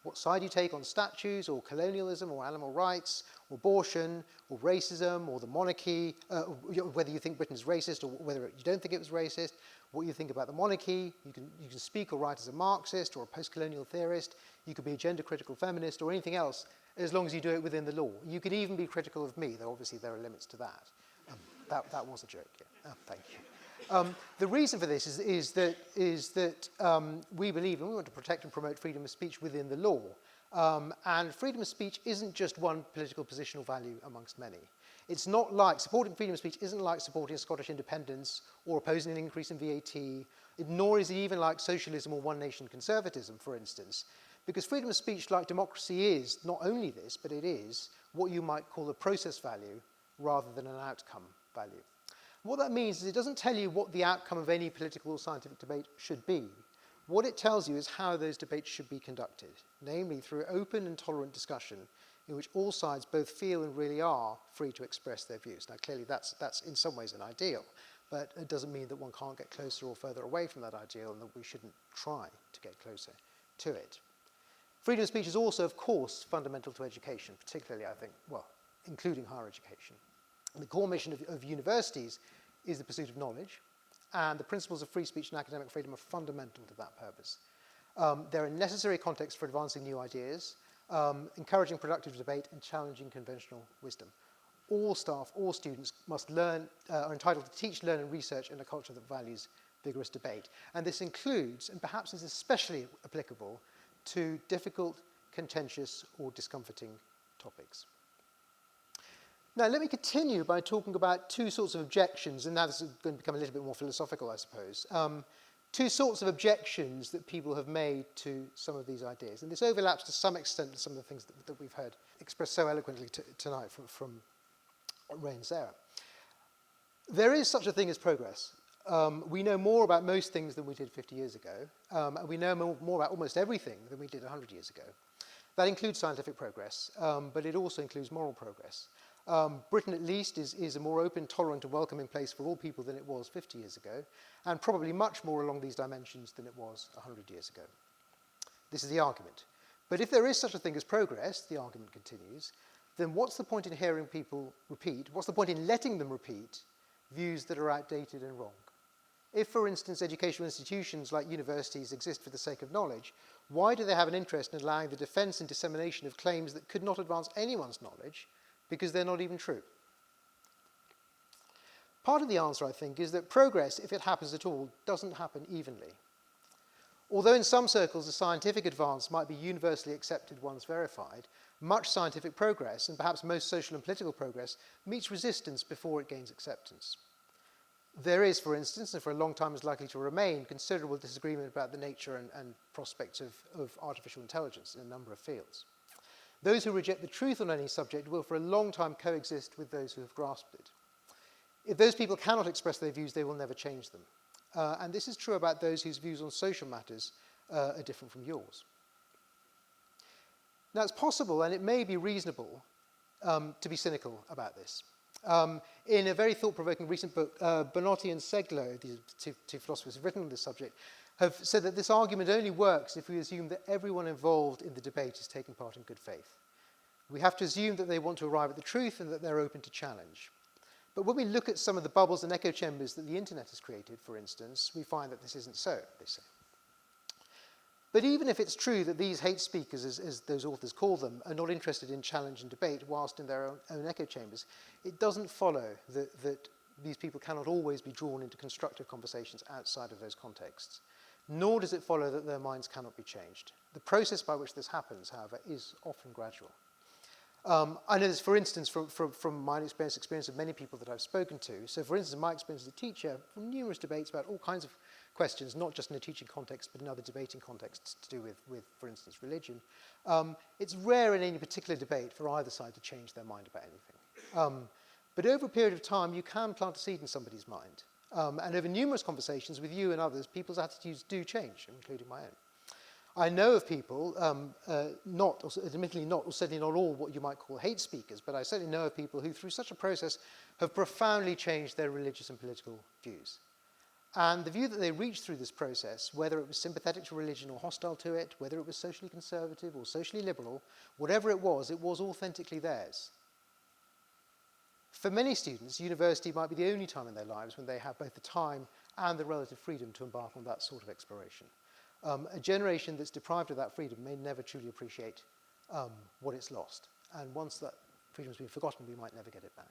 F: what side you take on statues or colonialism or animal rights or abortion or racism or the monarchy, whether you think Britain is racist or whether you don't think it was racist, what you think about the monarchy. You can speak or write as a Marxist or a post-colonial theorist. You could be a gender-critical feminist or anything else, as long as you do it within the law. You could even be critical of me, though obviously there are limits to that. That was a joke, yeah. Thank you. The reason for this is that we believe, and we want to protect and promote freedom of speech within the law. And freedom of speech isn't just one political positional value amongst many. It's not like, supporting freedom of speech isn't like supporting Scottish independence or opposing an increase in VAT, nor is it even like socialism or one nation conservatism, for instance. Because freedom of speech, like democracy, is not only this, but it is what you might call a process value rather than an outcome value. What that means is it doesn't tell you what the outcome of any political or scientific debate should be. What it tells you is how those debates should be conducted, namely through open and tolerant discussion in which all sides both feel and really are free to express their views. Now, clearly, that's in some ways an ideal, but it doesn't mean that one can't get closer or further away from that ideal and that we shouldn't try to get closer to it. Freedom of speech is also, of course, fundamental to education, particularly, I think, well, including higher education. The core mission of universities is the pursuit of knowledge, and the principles of free speech and academic freedom are fundamental to that purpose. They're a necessary context for advancing new ideas, encouraging productive debate, and challenging conventional wisdom. All staff, all students must learn, are entitled to teach, learn, and research in a culture that values vigorous debate. And this includes, and perhaps is especially applicable, to difficult, contentious, or discomforting topics. Now, let me continue by talking about two sorts of objections, and now this is going to become a little bit more philosophical, I suppose. Two sorts of objections that people have made to some of these ideas. And this overlaps to some extent with some of the things that we've heard expressed so eloquently tonight from Rae and Sara. There is such a thing as progress. We know more about most things than we did 50 years ago, and we know more about almost everything than we did 100 years ago. That includes scientific progress, but it also includes moral progress. Britain, at least, is a more open, tolerant, and welcoming place for all people than it was 50 years ago, and probably much more along these dimensions than it was 100 years ago. This is the argument. But if there is such a thing as progress, the argument continues, then what's the point in hearing people repeat, what's the point in letting them repeat views that are outdated and wrong? If, for instance, educational institutions like universities exist for the sake of knowledge, why do they have an interest in allowing the defense and dissemination of claims that could not advance anyone's knowledge because they're not even true? Part of the answer, I think, is that progress, if it happens at all, doesn't happen evenly. Although in some circles a scientific advance might be universally accepted once verified, much scientific progress, and perhaps most social and political progress, meets resistance before it gains acceptance. There is, for instance, and for a long time is likely to remain, considerable disagreement about the nature and prospects of artificial intelligence in a number of fields. Those who reject the truth on any subject will for a long time coexist with those who have grasped it. If those people cannot express their views, they will never change them. And this is true about those whose views on social matters are different from yours. Now, it's possible, and it may be reasonable, to be cynical about this. In a very thought-provoking recent book, Bonotti and Seglo, the two philosophers who have written on this subject, have said that this argument only works if we assume that everyone involved in the debate is taking part in good faith. We have to assume that they want to arrive at the truth and that they're open to challenge. But when we look at some of the bubbles and echo chambers that the internet has created, for instance, we find that this isn't so, they say. But even if it's true that these hate speakers, as those authors call them, are not interested in challenge and debate whilst in their own echo chambers, it doesn't follow that these people cannot always be drawn into constructive conversations outside of those contexts. Nor does it follow that their minds cannot be changed. The process by which this happens, however, is often gradual. I know this, for instance, from my experience of many people that I've spoken to. So, for instance, in my experience as a teacher, from numerous debates about all kinds of questions, not just in a teaching context, but in other debating contexts to do with for instance, religion, it's rare in any particular debate for either side to change their mind about anything. But over a period of time, you can plant a seed in somebody's mind. And over numerous conversations with you and others, people's attitudes do change, including my own. I know of people, admittedly not, or certainly not all what you might call hate speakers, but I certainly know of people who, through such a process, have profoundly changed their religious and political views. And the view that they reached through this process, whether it was sympathetic to religion or hostile to it, whether it was socially conservative or socially liberal, whatever it was authentically theirs. For many students, university might be the only time in their lives when they have both the time and the relative freedom to embark on that sort of exploration. A generation that's deprived of that freedom may never truly appreciate what it's lost. And once that freedom has been forgotten, we might never get it back.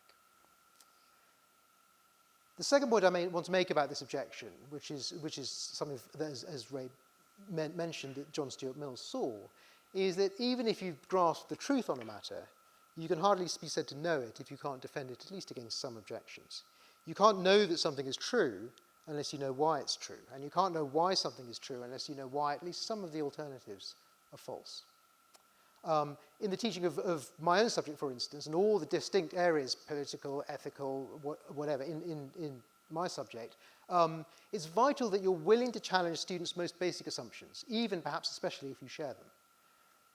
F: The second point I may want to make about this objection, which is something that, as Rae mentioned, that John Stuart Mill saw, is that even if you've grasped the truth on a matter, you can hardly be said to know it if you can't defend it, at least against some objections. You can't know that something is true unless you know why it's true. And you can't know why something is true unless you know why at least some of the alternatives are false. In the teaching of my own subject, for instance, and all the distinct areas, political, ethical, whatever, in my subject, it's vital that you're willing to challenge students' most basic assumptions, even perhaps especially if you share them.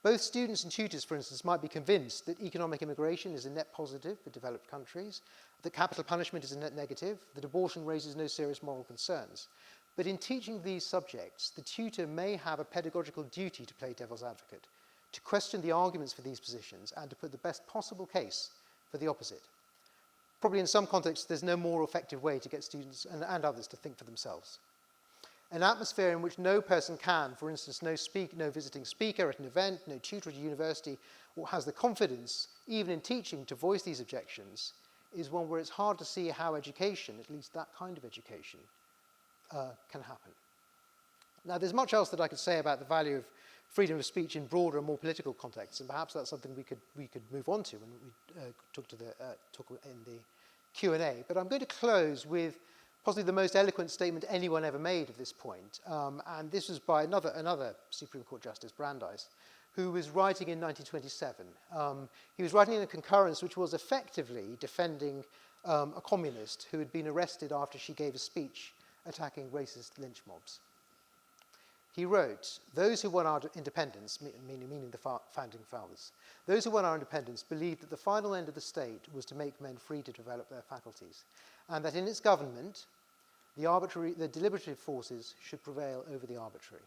F: Both students and tutors, for instance, might be convinced that economic immigration is a net positive for developed countries, that capital punishment is a net negative, that abortion raises no serious moral concerns. But in teaching these subjects, the tutor may have a pedagogical duty to play devil's advocate, to question the arguments for these positions and to put the best possible case for the opposite. Probably in some contexts, there's no more effective way to get students and others to think for themselves. An atmosphere in which no person can, for instance, no visiting speaker at an event, no tutor at a university, or has the confidence, even in teaching, to voice these objections, is one where it's hard to see how education, at least that kind of education, can happen. Now, there's much else that I could say about the value of freedom of speech in broader and more political contexts, and perhaps that's something we could move on to when we talk in the Q&A. But I'm going to close with possibly the most eloquent statement anyone ever made at this point, and this was by another Supreme Court Justice, Brandeis, who was writing in 1927. He was writing in a concurrence which was effectively defending a communist who had been arrested after she gave a speech attacking racist lynch mobs. He wrote, "Those who won our independence," meaning the founding fathers, "those who won our independence believed that the final end of the state was to make men free to develop their faculties, and that in its government, the deliberative forces should prevail over the arbitrary.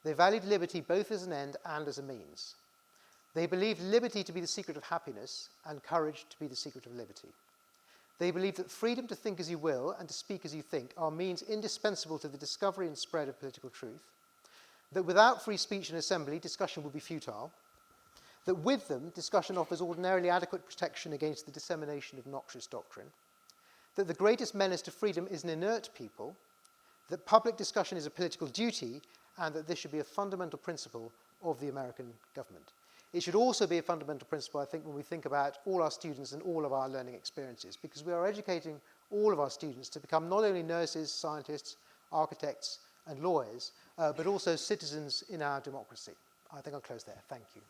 F: They valued liberty both as an end and as a means. They believed liberty to be the secret of happiness and courage to be the secret of liberty. They believed that freedom to think as you will and to speak as you think are means indispensable to the discovery and spread of political truth, that without free speech and assembly, discussion would be futile, that with them, discussion offers ordinarily adequate protection against the dissemination of noxious doctrine, that the greatest menace to freedom is an inert people, that public discussion is a political duty, and that this should be a fundamental principle of the American government. It should also be a fundamental principle, I think, when we think about all our students and all of our learning experiences, because we are educating all of our students to become not only nurses, scientists, architects, and lawyers, but also citizens in our democracy. I think I'll close there. Thank you.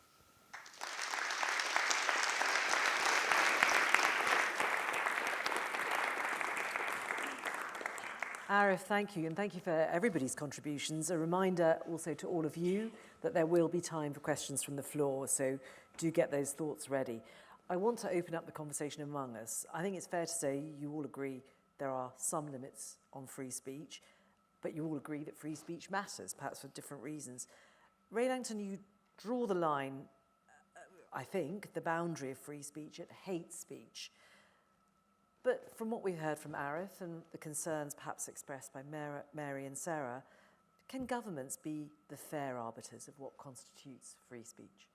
B: Arif, thank you, and thank you for everybody's contributions. A reminder also to all of you that there will be time for questions from the floor, so do get those thoughts ready. I want to open up the conversation among us. I think it's fair to say you all agree there are some limits on free speech, but you all agree that free speech matters, perhaps for different reasons. Rae Langton, you draw the line, I think, the boundary of free speech at hate speech. But from what we've heard from Arif and the concerns perhaps expressed by Mary and Sara, can governments be the fair arbiters of what constitutes free speech?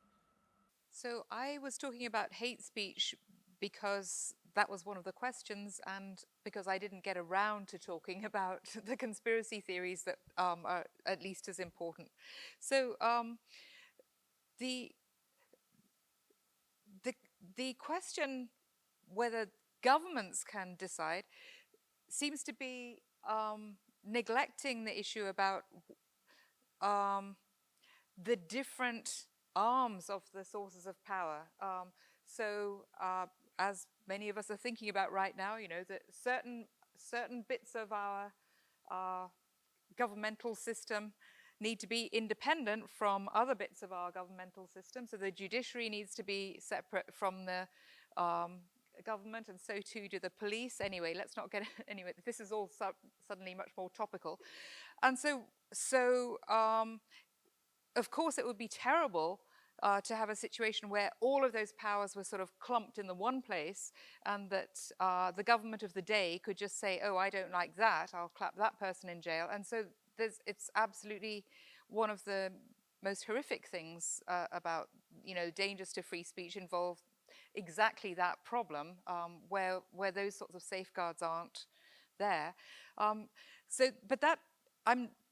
C: So I was talking about hate speech because that was one of the questions, and because I didn't get around to talking about the conspiracy theories that are at least as important. So the question whether governments can decide seems to be neglecting the issue about the different arms of the sources of power. As many of us are thinking about right now, you know, that certain bits of our governmental system need to be independent from other bits of our governmental system. So the judiciary needs to be separate from the government, and so too do the police. Anyway, let's not get anyway. This is all suddenly much more topical, and so of course it would be terrible to have a situation where all of those powers were sort of clumped in the one place, and that the government of the day could just say, "Oh, I don't like that. I'll clap that person in jail." And so it's absolutely one of the most horrific things about, you know, dangers to free speech involve exactly that problem, where those sorts of safeguards aren't there.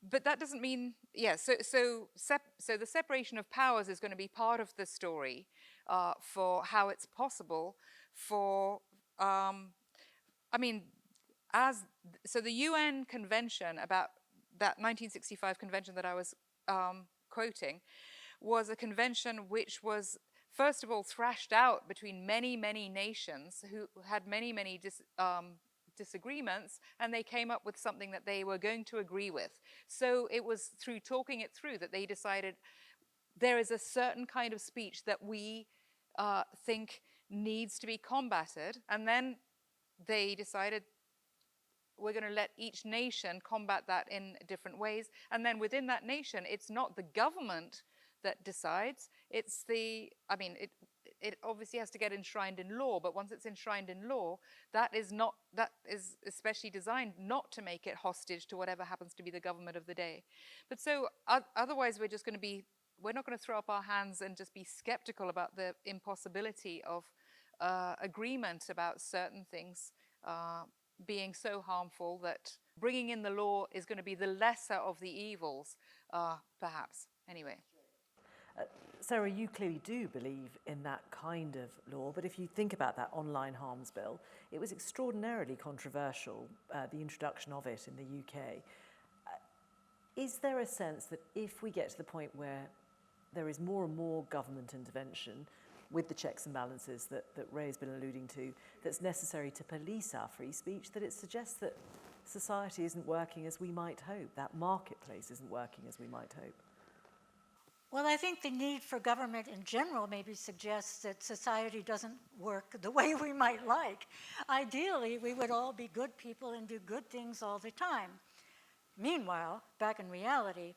C: But that doesn't mean, yeah. So the separation of powers is going to be part of the story for how it's possible for. The UN Convention, about that 1965 convention that I was quoting, was a convention which was, first of all, thrashed out between many nations who had many disagreements, and they came up with something that they were going to agree with. So it was through talking it through that they decided there is a certain kind of speech that we think needs to be combated, and then they decided we're going to let each nation combat that in different ways. And then within that nation, it's not the government that decides, it's the, I mean, it obviously has to get enshrined in law, but once it's enshrined in law, that is especially designed not to make it hostage to whatever happens to be the government of the day. But so otherwise we're not going to throw up our hands and just be skeptical about the impossibility of agreement about certain things being so harmful that bringing in the law is going to be the lesser of the evils, perhaps. Anyway.
B: Sarah, you clearly do believe in that kind of law, but if you think about that online harms bill, it was extraordinarily controversial, the introduction of it in the UK. Is there a sense that if we get to the point where there is more and more government intervention with the checks and balances that Rae has been alluding to, that's necessary to police our free speech, that it suggests that society isn't working as we might hope, that marketplace isn't working as we might hope?
D: Well, I think the need for government in general maybe suggests that society doesn't work the way we might like. Ideally, we would all be good people and do good things all the time. Meanwhile, back in reality,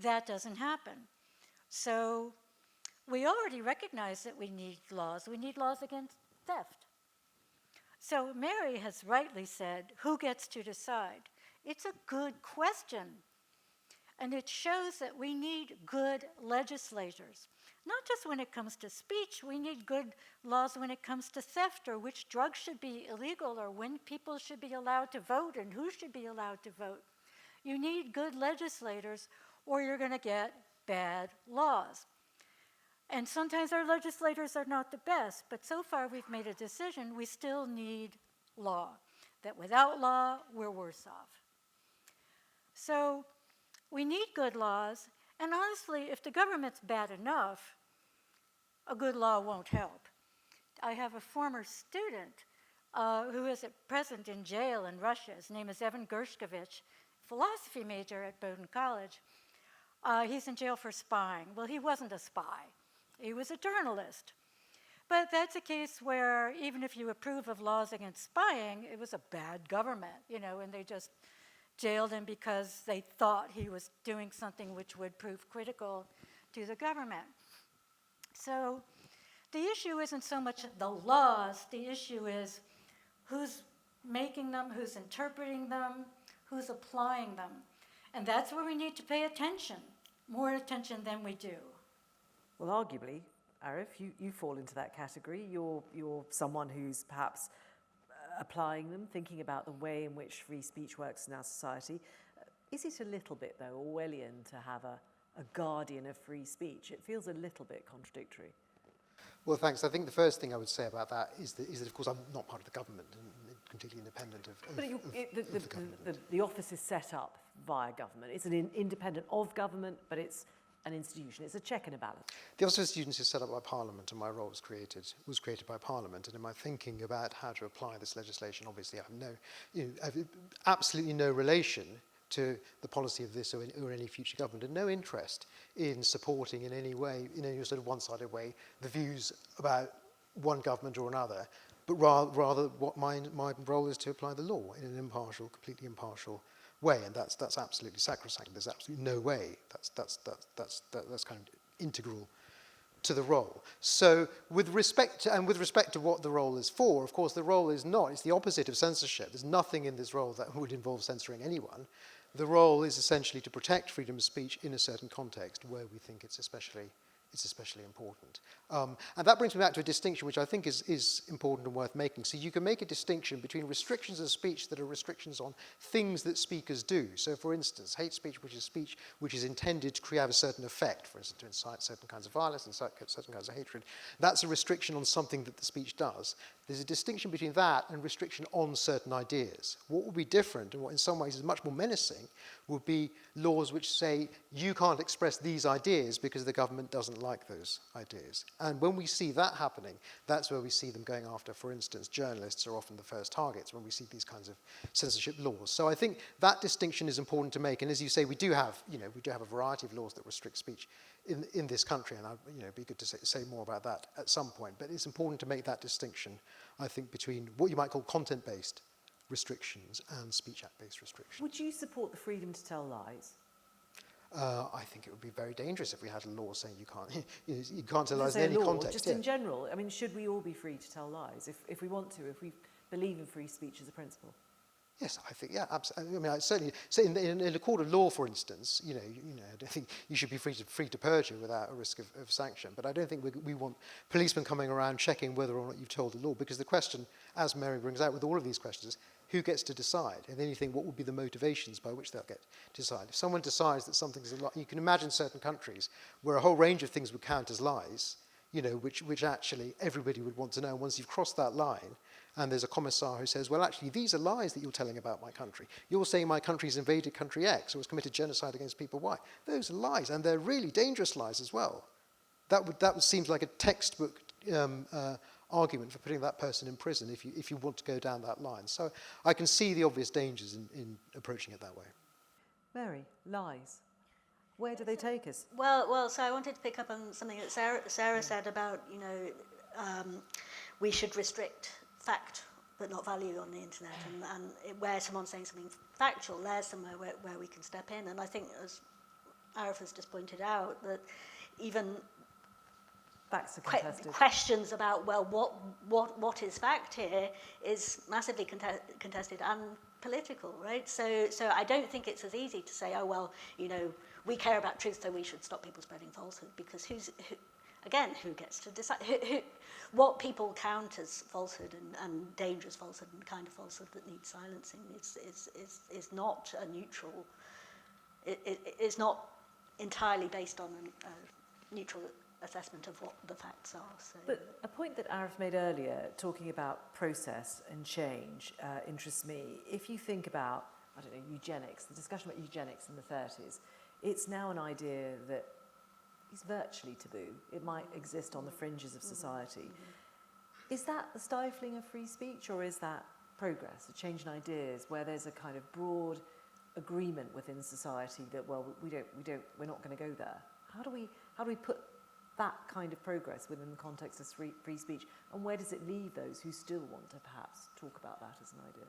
D: that doesn't happen. So we already recognize that we need laws. We need laws against theft. So Mary has rightly said, who gets to decide? It's a good question. And it shows that we need good legislators. Not just when it comes to speech, we need good laws when it comes to theft, or which drugs should be illegal, or when people should be allowed to vote and who should be allowed to vote. You need good legislators, or you're going to get bad laws. And sometimes our legislators are not the best, but so far we've made a decision we still need law, that without law, we're worse off. So we need good laws, and honestly, if the government's bad enough, a good law won't help. I have a former student who is at present in jail in Russia. His name is Evan Gershkovich, philosophy major at Bowdoin College. He's in jail for spying. Well, he wasn't a spy. He was a journalist. But that's a case where even if you approve of laws against spying, it was a bad government, and they just jailed him because they thought he was doing something which would prove critical to the government. So the issue isn't so much the laws, the issue is who's making them, who's interpreting them, who's applying them. And that's where we need to pay attention, more attention than we do.
B: Well, arguably, Arif, you fall into that category. You're someone who's perhaps applying them, thinking about the way in which free speech works in our society. Is it a little bit, though, Orwellian to have a guardian of free speech? It feels a little bit contradictory.
F: Well, thanks. I think the first thing I would say about that is that of course, I'm not part of the government and completely independent of the government.
B: The office is set up via government. It's an independent of government, but it's an institution. It's a check and a balance.
F: The Office of Students is set up by Parliament, and my role was created by Parliament. And in my thinking about how to apply this legislation, obviously I have absolutely no relation to the policy of this or any future government, and no interest in supporting in any way, in any sort of one-sided way, the views about one government or another, but rather what my role is to apply the law in an impartial, completely impartial way, and that's absolutely sacrosanct. There's absolutely no way that's kind of integral to the role. So with respect to what the role is for, of course the role is not, it's the opposite of censorship. There's nothing in this role that would involve censoring anyone. The role is essentially to protect freedom of speech in a certain context where we think it's especially important. And that brings me back to a distinction which I think is important and worth making. So you can make a distinction between restrictions of speech that are restrictions on things that speakers do. So for instance, hate speech which is intended to create a certain effect, for instance, to incite certain kinds of violence and certain kinds of hatred. That's a restriction on something that the speech does. There's a distinction between that and restriction on certain ideas. What would be different, and what in some ways is much more menacing, would be laws which say you can't express these ideas because the government doesn't like those ideas. And when we see that happening, that's where we see them going after, for instance, journalists are often the first targets when we see these kinds of censorship laws. So I think that distinction is important to make. And as you say, we do have a variety of laws that restrict speech in this country, and it'd be good to say more about that at some point. But it's important to make that distinction, I think, between what you might call content-based restrictions and Speech Act-based restrictions.
B: Would you support the freedom to tell lies?
F: I think it would be very dangerous if we had a law saying you can't tell lies in any context.
B: Just in general, I mean, should we all be free to tell lies if we want to, if we believe in free speech as a principle?
F: Yes, I think, yeah, absolutely. I mean, I certainly, say in a court of law, for instance, I don't think you should be free to perjure without a risk of sanction. But I don't think we want policemen coming around checking whether or not you've told the law, because the question, as Mary brings out with all of these questions, is who gets to decide? And then you think, what would be the motivations by which they'll get to decide? If someone decides that something's a lie, you can imagine certain countries where a whole range of things would count as lies, which actually everybody would want to know. Once you've crossed that line, and there's a commissar who says, well, actually, these are lies that you're telling about my country. You're saying my country's invaded country X or has committed genocide against people Y. Those are lies, and they're really dangerous lies as well. That seems like a textbook argument for putting that person in prison if you want to go down that line. So I can see the obvious dangers in approaching it that way.
B: Mary, lies. Where do they take us?
E: Well, so I wanted to pick up on something that Sarah said about, we should restrict fact but not value on the internet, and where someone's saying something factual, there's somewhere where we can step in. And I think, as Arif has just pointed out, that even questions about, well, what is fact here is massively contested and political, right? So I don't think it's as easy to say, oh, well, we care about truth, so we should stop people spreading falsehood, because who gets to decide what people count as falsehood and dangerous falsehood and the kind of falsehood that needs silencing is not a neutral. It's not entirely based on a neutral assessment of what the facts are. So.
B: But a point that Arif made earlier, talking about process and change, interests me. If you think about, eugenics, the discussion about eugenics in the 30s, it's now an idea that is virtually taboo. It might exist on the fringes of society. Is that the stifling of free speech, or is that progress, a change in ideas, where there's a kind of broad agreement within society that, well, we're not going to go there? How do we put that kind of progress within the context of free speech, and where does it leave those who still want to perhaps talk about that as an idea?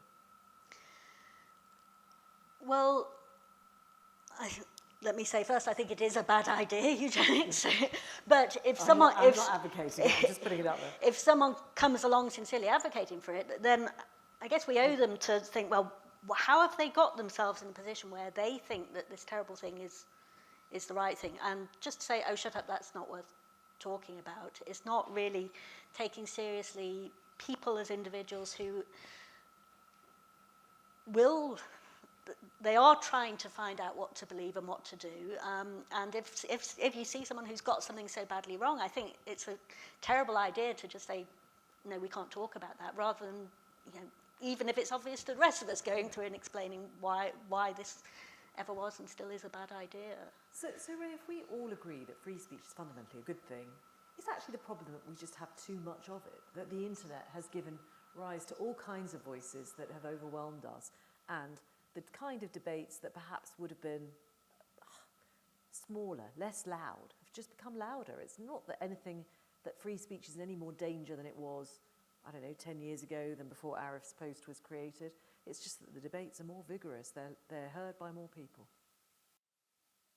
E: Well, let me say first, I think it is a bad idea, eugenics. But if someone,
B: I'm not advocating it, I'm just putting it out there.
E: If someone comes along sincerely advocating for it, then I guess we owe them to think, well, how have they got themselves in a position where they think that this terrible thing is the right thing? And just to say, oh, shut up, that's not worth talking about. It's not really taking seriously people as individuals who they are trying to find out what to believe and what to do. And if you see someone who's got something so badly wrong, I think it's a terrible idea to just say, no, we can't talk about that, rather than, even if it's obvious to the rest of us, going through and explaining why this ever was and still is a bad idea.
B: So Rae, if we all agree that free speech is fundamentally a good thing, is actually the problem that we just have too much of it, that the internet has given rise to all kinds of voices that have overwhelmed us, and the kind of debates that perhaps would have been smaller, less loud, have just become louder? It's not that free speech is in any more danger than it was, 10 years ago, than before Arif's post was created. It's just that the debates are more vigorous. They're heard by more people.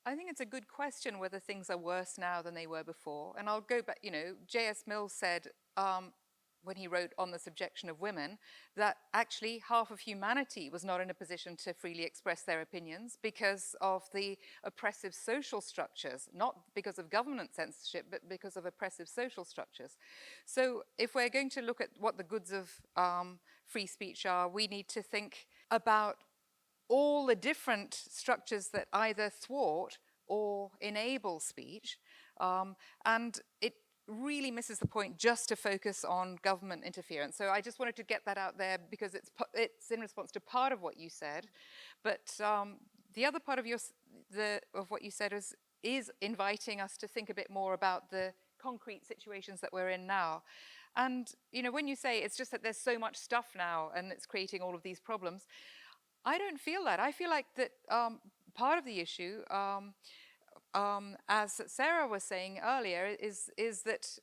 C: I think it's a good question whether things are worse now than they were before. And I'll go back, J.S. Mill said, when he wrote On the Subjection of Women, that actually half of humanity was not in a position to freely express their opinions because of the oppressive social structures, not because of government censorship, but because of oppressive social structures. So if we're going to look at what the goods of free speech are, we need to think about all the different structures that either thwart or enable speech, and it really misses the point just to focus on government interference. So I just wanted to get that out there because it's in response to part of what you said, but the other part of what you said is is inviting us to think a bit more about the concrete situations that we're in now. And, you know, when you say it's just that there's so much stuff now and it's creating all of these problems, I don't feel that. I feel like that part of the issue, as Sarah was saying earlier, is that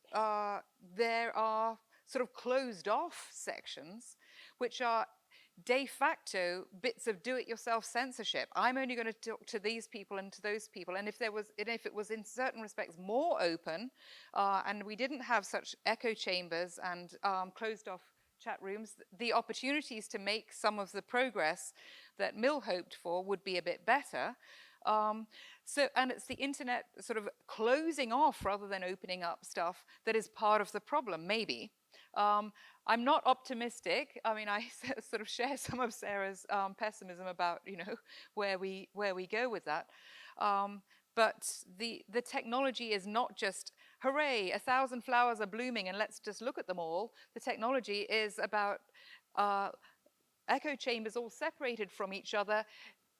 C: there are sort of closed off sections which are de facto bits of do-it-yourself censorship. I'm only going to talk to these people and to those people. And if it was in certain respects more open, and we didn't have such echo chambers and closed off chat rooms, the opportunities to make some of the progress that Mill hoped for would be a bit better. And it's the internet sort of closing off rather than opening up stuff that is part of the problem, maybe. I'm not optimistic. I mean, I sort of share some of Sarah's pessimism about, you know, where we go with that. But the technology is not just, hooray, 1,000 flowers are blooming and let's just look at them all. The technology is about echo chambers all separated from each other,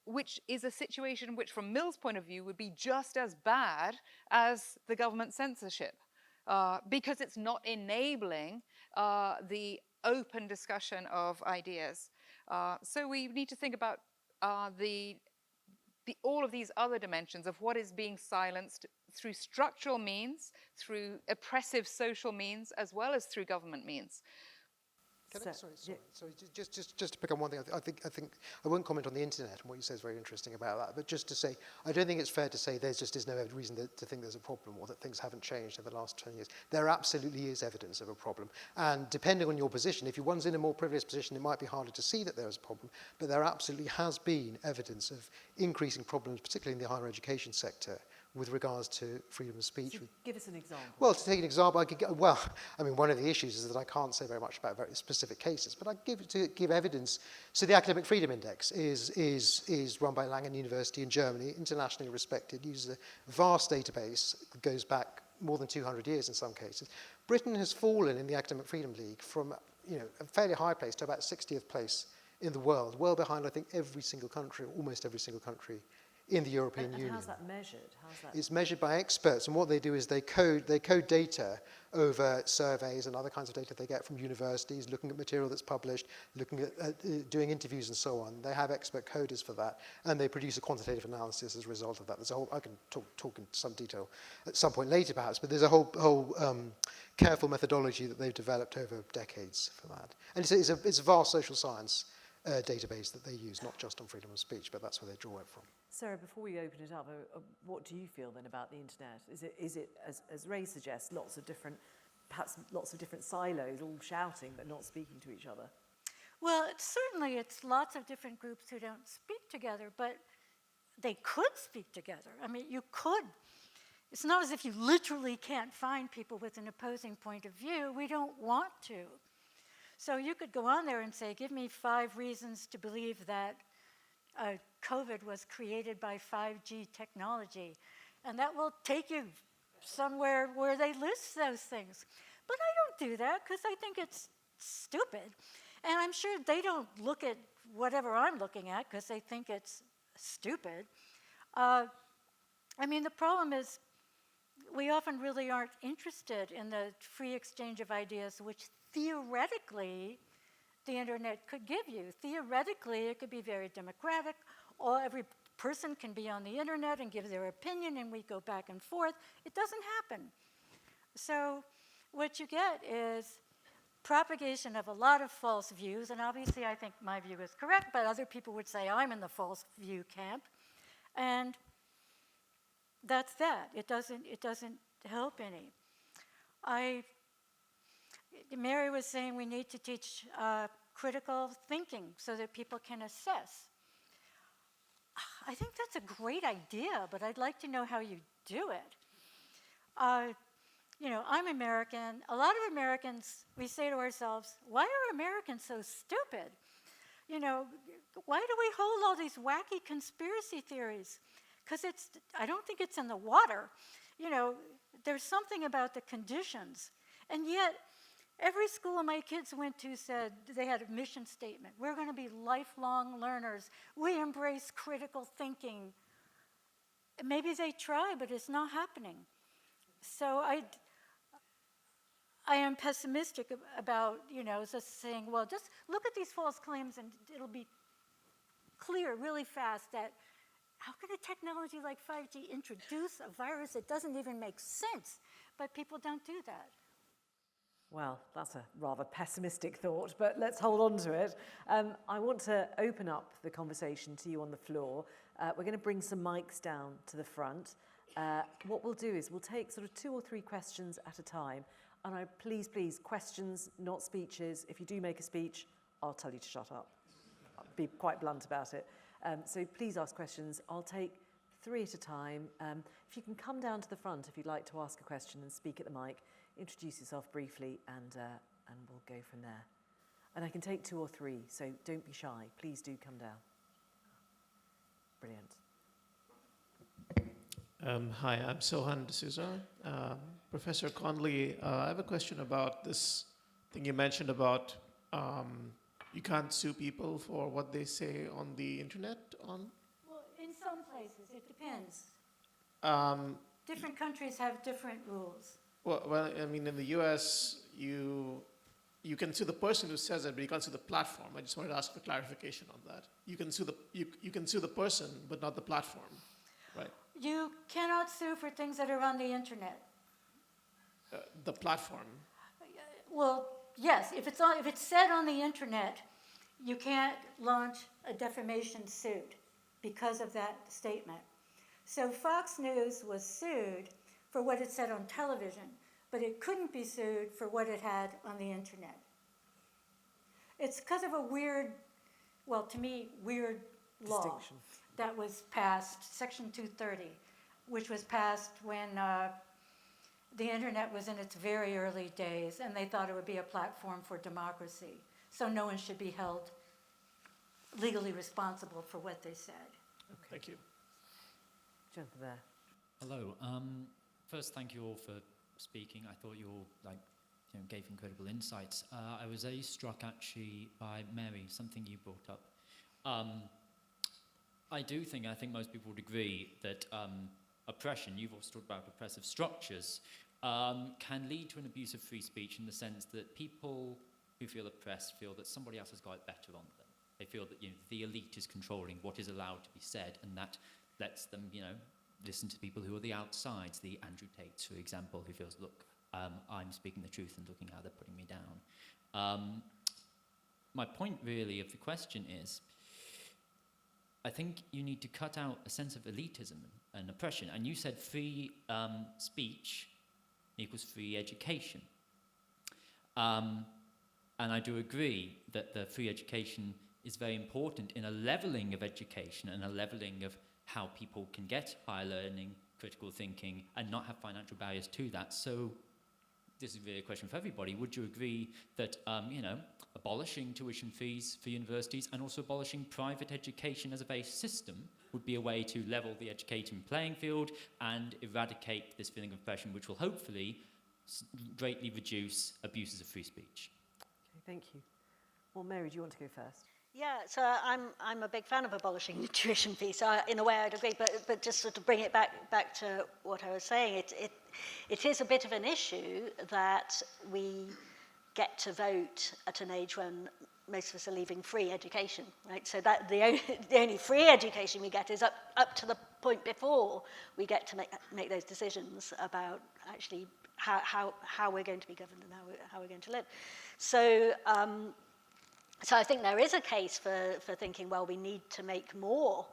C: which is a situation which, from Mill's point of view, would be just as bad as the government censorship. Because it's not enabling the open discussion of ideas. So we need to think about all of these other dimensions of what is being silenced through structural means, through oppressive social means, as well as through government means.
F: Sorry, just to pick up one thing, I think I won't comment on the internet, and what you say is very interesting about that, but just to say, I don't think it's fair to say there just is no reason to think there's a problem or that things haven't changed over the last 20 years. There absolutely is evidence of a problem, and depending on your position, if one's in a more privileged position, it might be harder to see that there is a problem, but there absolutely has been evidence of increasing problems, particularly in the higher education sector, with regards to freedom of speech.
B: So give us an example.
F: Well, to take an example, one of the issues is that I can't say very much about very specific cases, but I give evidence. So the Academic Freedom Index is run by Leng University in Germany, internationally respected, uses a vast database that goes back more than 200 years in some cases. Britain has fallen in the Academic Freedom League from a fairly high place to about 60th place in the world, well behind, I think, every single country, almost every single country in the European Union.
B: How's that measured?
F: It's measured by experts, and what they do is they code data over surveys and other kinds of data they get from universities, looking at material that's published, looking at doing interviews and so on. They have expert coders for that, and they produce a quantitative analysis as a result of that. There's a whole, I can talk in some detail at some point later perhaps, but there's a whole careful methodology that they've developed over decades for that. And it's a vast social science database that they use, not just on freedom of speech, but that's where they draw it from.
B: Sarah, before we open it up, what do you feel then about the internet? Is it as Rae suggests, perhaps lots of different silos all shouting but not speaking to each other?
D: Well, certainly it's lots of different groups who don't speak together, but they could speak together. I mean, you could. It's not as if you literally can't find people with an opposing point of view. We don't want to. So you could go on there and say, give me 5 reasons to believe that COVID was created by 5G technology. And that will take you somewhere where they list those things. But I don't do that because I think it's stupid. And I'm sure they don't look at whatever I'm looking at because they think it's stupid. I mean, the problem is we often really aren't interested in the free exchange of ideas, which theoretically the internet could give you. Theoretically, it could be very democratic. Every person can be on the internet and give their opinion, and we go back and forth. It doesn't happen. So what you get is propagation of a lot of false views, and obviously I think my view is correct, but other people would say I'm in the false view camp, and that's that. It doesn't help any. Mary was saying we need to teach critical thinking so that people can assess. I think that's a great idea, but I'd like to know how you do it. I'm American. A lot of Americans, we say to ourselves, why are Americans so stupid? Why do we hold all these wacky conspiracy theories? Because I don't think it's in the water. There's something about the conditions. And yet, every school my kids went to said they had a mission statement. We're going to be lifelong learners. We embrace critical thinking. maybe they try, but it's not happening. So I am pessimistic about, just saying, well, just look at these false claims and it'll be clear really fast that how can a technology like 5G introduce a virus that doesn't even make sense? But people don't do that.
B: Well, that's a rather pessimistic thought, but let's hold on to it. I want to open up the conversation to you on the floor. We're going to bring some mics down to the front. What we'll do is we'll take sort of 2 or 3 questions at a time. And please, questions, not speeches. If you do make a speech, I'll tell you to shut up. I'll be quite blunt about it. So please ask questions. I'll take 3 at a time. If you can come down to the front if you'd like to ask a question and speak at the mic, introduce yourself briefly, and we'll go from there. And I can take 2 or 3, so don't be shy. Please do come down. Brilliant.
G: Hi, I'm Sohan D'Souza. Professor Conley, I have a question about this thing you mentioned about you can't sue people for what they say on the internet.
D: Well, in some places, it depends. Different countries have different rules.
G: Well, I mean, in the U.S., you can sue the person who says it, but you can't sue the platform. I just wanted to ask for clarification on that. You can sue you can sue the person, but not the platform, right?
D: You cannot sue for things that are on the internet.
G: The platform.
D: Well, yes, if it's said on the internet, you can't launch a defamation suit because of that statement. So Fox News was sued for what it said on television, but it couldn't be sued for what it had on the internet. It's because of a weird, well, to me, weird law
B: Distinction.
D: that was passed, Section 230, which was passed when the internet was in its very early days, and they thought it would be a platform for democracy. So no one should be held legally responsible for what they said.
B: Okay.
G: Thank you.
B: Gentleman there.
H: Hello. First, thank you all for speaking. I thought you all gave incredible insights. I was very struck actually by Mary, something you brought up. I think most people would agree that oppression, you've also talked about oppressive structures, can lead to an abuse of free speech in the sense that people who feel oppressed feel that somebody else has got it better on them. They feel that the elite is controlling what is allowed to be said, and that lets them, listen to people who are the outsides, the Andrew Tates, for example, who feels, look, I'm speaking the truth and looking how they're putting me down. My point really of the question is, I think you need to cut out a sense of elitism and oppression. And you said free speech equals free education. And I do agree that the free education is very important in a leveling of education and a leveling of how people can get higher learning, critical thinking, and not have financial barriers to that. So this is really a question for everybody. Would you agree that, abolishing tuition fees for universities and also abolishing private education as a base system would be a way to level the education playing field and eradicate this feeling of oppression, which will hopefully greatly reduce abuses of free speech?
B: Okay, thank you. Well, Mary, do you want to go first?
E: Yeah, so I'm a big fan of abolishing the tuition fee, so in a way I'd agree, but just sort of bring it back to what I was saying, it is a bit of an issue that we get to vote at an age when most of us are leaving free education, right? So that the only free education we get is up to the point before we get to make those decisions about actually how we're going to be governed and how we're going to live. So I think there is a case for thinking, well, we need to make more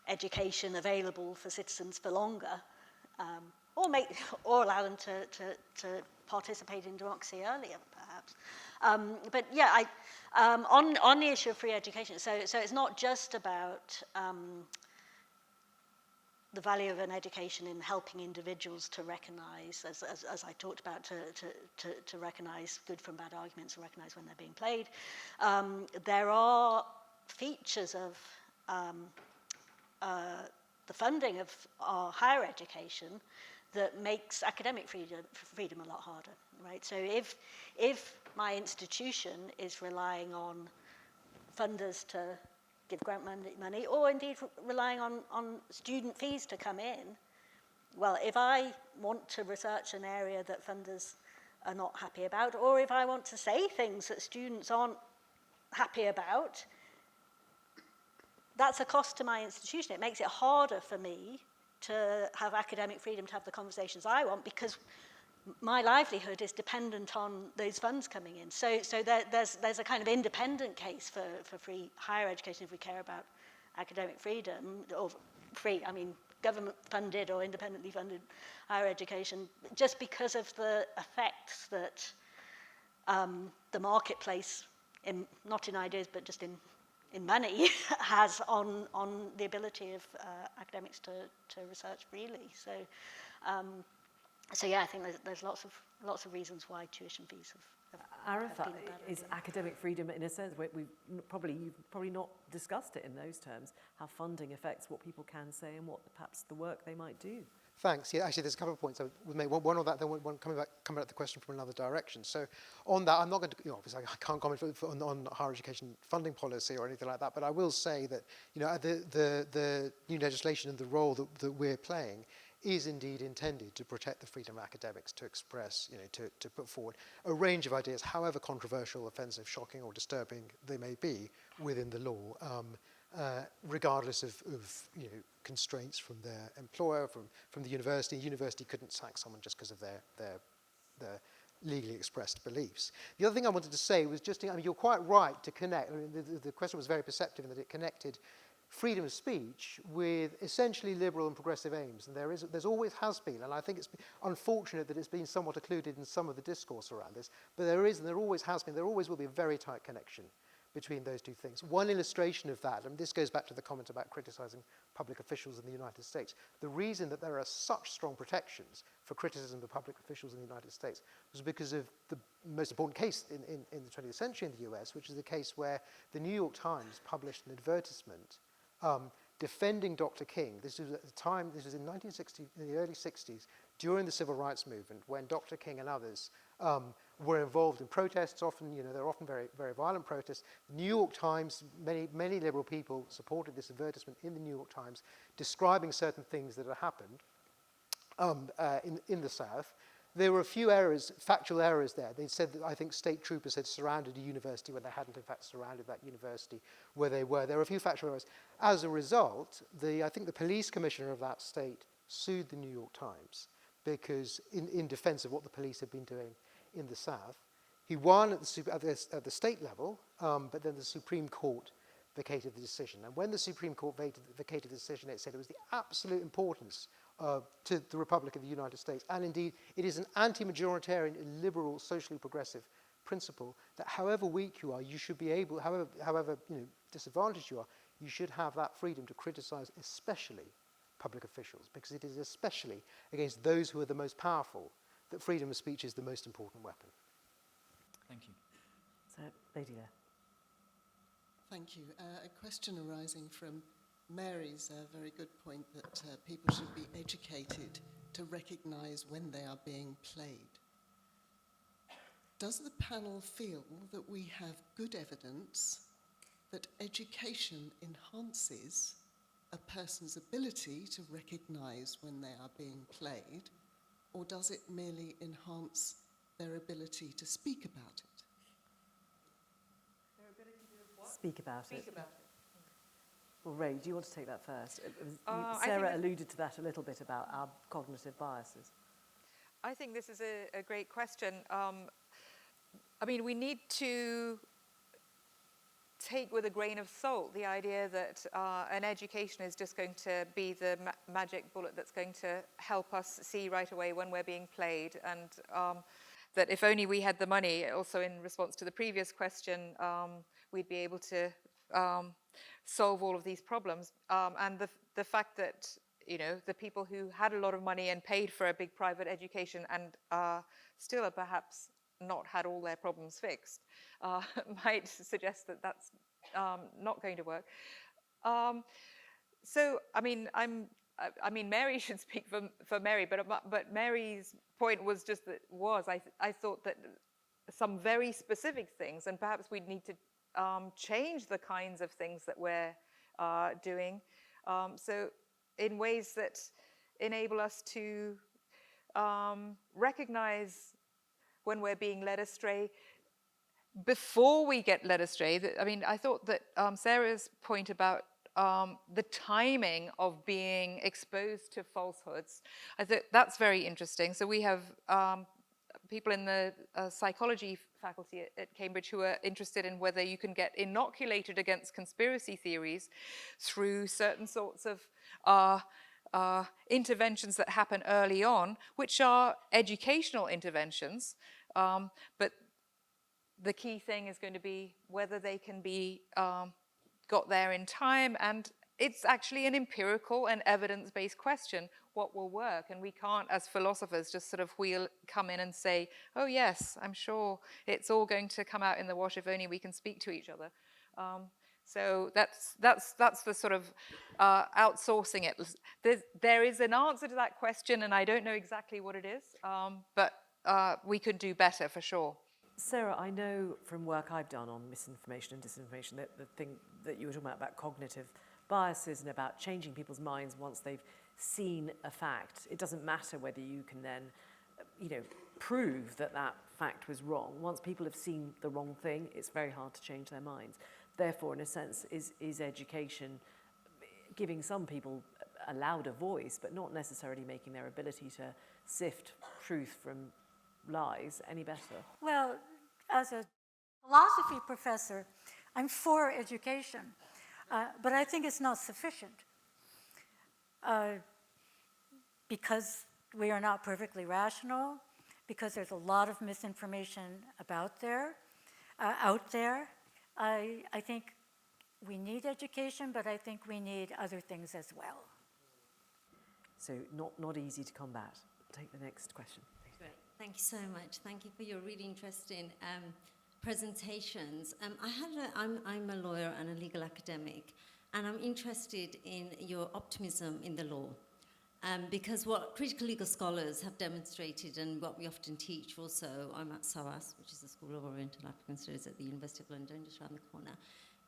E: education available for citizens for longer, or allow them to participate in democracy earlier, perhaps. But yeah, on the issue of free education, so it's not just about the value of an education in helping individuals to recognise, as I talked about, to recognise good from bad arguments and recognise when they're being played. There are features of the funding of our higher education that makes academic freedom a lot harder, right? So if my institution is relying on funders to give grant money, or indeed relying on student fees to come in. Well, if I want to research an area that funders are not happy about, or if I want to say things that students aren't happy about, that's a cost to my institution. It makes it harder for me to have academic freedom, to have the conversations I want, because my livelihood is dependent on those funds coming in. So there's a kind of independent case for free higher education if we care about academic freedom, or free, I mean, government-funded or independently funded higher education, just because of the effects that the marketplace, not in ideas, but just in money, has on the ability of academics to research freely. So yeah, I think there's lots of reasons why tuition fees have
B: Arif,
E: been a bad
B: is
E: idea.
B: academic freedom, in a sense, you've probably not discussed it in those terms, how funding affects what people can say and what perhaps the work they might do.
F: Thanks. Yeah, actually, there's a couple of points I would make. One on that, then one coming back at the question from another direction. So on that, I'm not going to, obviously I can't comment on higher education funding policy or anything like that, but I will say that, the new legislation and the role that we're playing is indeed intended to protect the freedom of academics to express, to put forward a range of ideas, however controversial, offensive, shocking, or disturbing they may be within the law, regardless of constraints from their employer, from the university. The university couldn't sack someone just because of their legally expressed beliefs. The other thing I wanted to say was just, you're quite right to connect. The question was very perceptive in that it connected freedom of speech with essentially liberal and progressive aims, and there's always has been, and I think it's unfortunate that it's been somewhat occluded in some of the discourse around this, but there is, and there always has been, there always will be a very tight connection between those two things. One illustration of that, and this goes back to the comment about criticizing public officials in the United States, the reason that there are such strong protections for criticism of public officials in the United States was because of the most important case in the 20th century in the US, which is the case where the New York Times published an advertisement defending Dr. King. This was at the time, this was in 1960, in the early 60s, during the Civil Rights Movement, when Dr. King and others were involved in protests. Often, they're often very, very violent protests. The New York Times, many liberal people supported this advertisement in the New York Times, describing certain things that had happened in the South. There were a few errors, factual errors there. They said that, I think, state troopers had surrounded a university when they hadn't, in fact, surrounded that university where they were. There were a few factual errors. As a result, I think the police commissioner of that state sued the New York Times because, in defense of what the police had been doing in the South. He won at the state level, but then the Supreme Court vacated the decision. And when the Supreme Court vacated the decision, it said it was the absolute importance to the Republic of the United States. And indeed, it is an anti-majoritarian, liberal, socially progressive principle that however weak you are, you should be able, however disadvantaged you are, you should have that freedom to criticize especially public officials, because it is especially against those who are the most powerful that freedom of speech is the most important weapon.
H: Thank you.
B: So, Lady there.
I: Thank you. A question arising from Mary's very good point that people should be educated to recognise when they are being played. Does the panel feel that we have good evidence that education enhances a person's ability to recognise when they are being played, or does it merely enhance their ability to speak about it?
C: Their ability to what?
B: Speak about it.
C: Speak about it.
B: Well, Ray, do you want to take that first?
C: I
B: Sarah
C: think
B: alluded to that a little bit about our cognitive biases.
C: I think this is a great question. We need to take with a grain of salt the idea that an education is just going to be the magic bullet that's going to help us see right away when we're being played, and that if only we had the money, also in response to the previous question, we'd be able to solve all of these problems. And the fact that, the people who had a lot of money and paid for a big private education and still are perhaps not had all their problems fixed might suggest that that's not going to work. Mary should speak for Mary, but Mary's point was just that I thought that some very specific things, and perhaps we'd need to change the kinds of things that we're doing. So in ways that enable us to recognize when we're being led astray before we get led astray. I mean, I thought that Sarah's point about the timing of being exposed to falsehoods, I think that's very interesting. So we have people in the psychology faculty at Cambridge who are interested in whether you can get inoculated against conspiracy theories through certain sorts of interventions that happen early on, which are educational interventions, but the key thing is going to be whether they can be got there in time, and it's actually an empirical and evidence-based question, what will work, and we can't, as philosophers, just sort of come in and say, oh yes, I'm sure it's all going to come out in the wash if only we can speak to each other. So that's the sort of outsourcing it. There is an answer to that question, and I don't know exactly what it is, but we could do better for sure.
B: Sarah, I know from work I've done on misinformation and disinformation that the thing that you were talking about cognitive biases and about changing people's minds once they've seen a fact. It doesn't matter whether you can then, prove that that fact was wrong. Once people have seen the wrong thing, it's very hard to change their minds. Therefore, in a sense, is education giving some people a louder voice, but not necessarily making their ability to sift truth from lies any better?
D: Well, as a philosophy professor, I'm for education, but I think it's not sufficient because we are not perfectly rational, because there's a lot of misinformation out there. I think we need education, but I think we need other things as well.
B: So not easy to combat. Take the next question.
J: Great. Thank you so much. Thank you for your really interesting presentations. I'm a lawyer and a legal academic, and I'm interested in your optimism in the law. Because what critical legal scholars have demonstrated, and what we often teach also, I'm at SOAS, which is the School of Oriental African Studies at the University of London, just around the corner,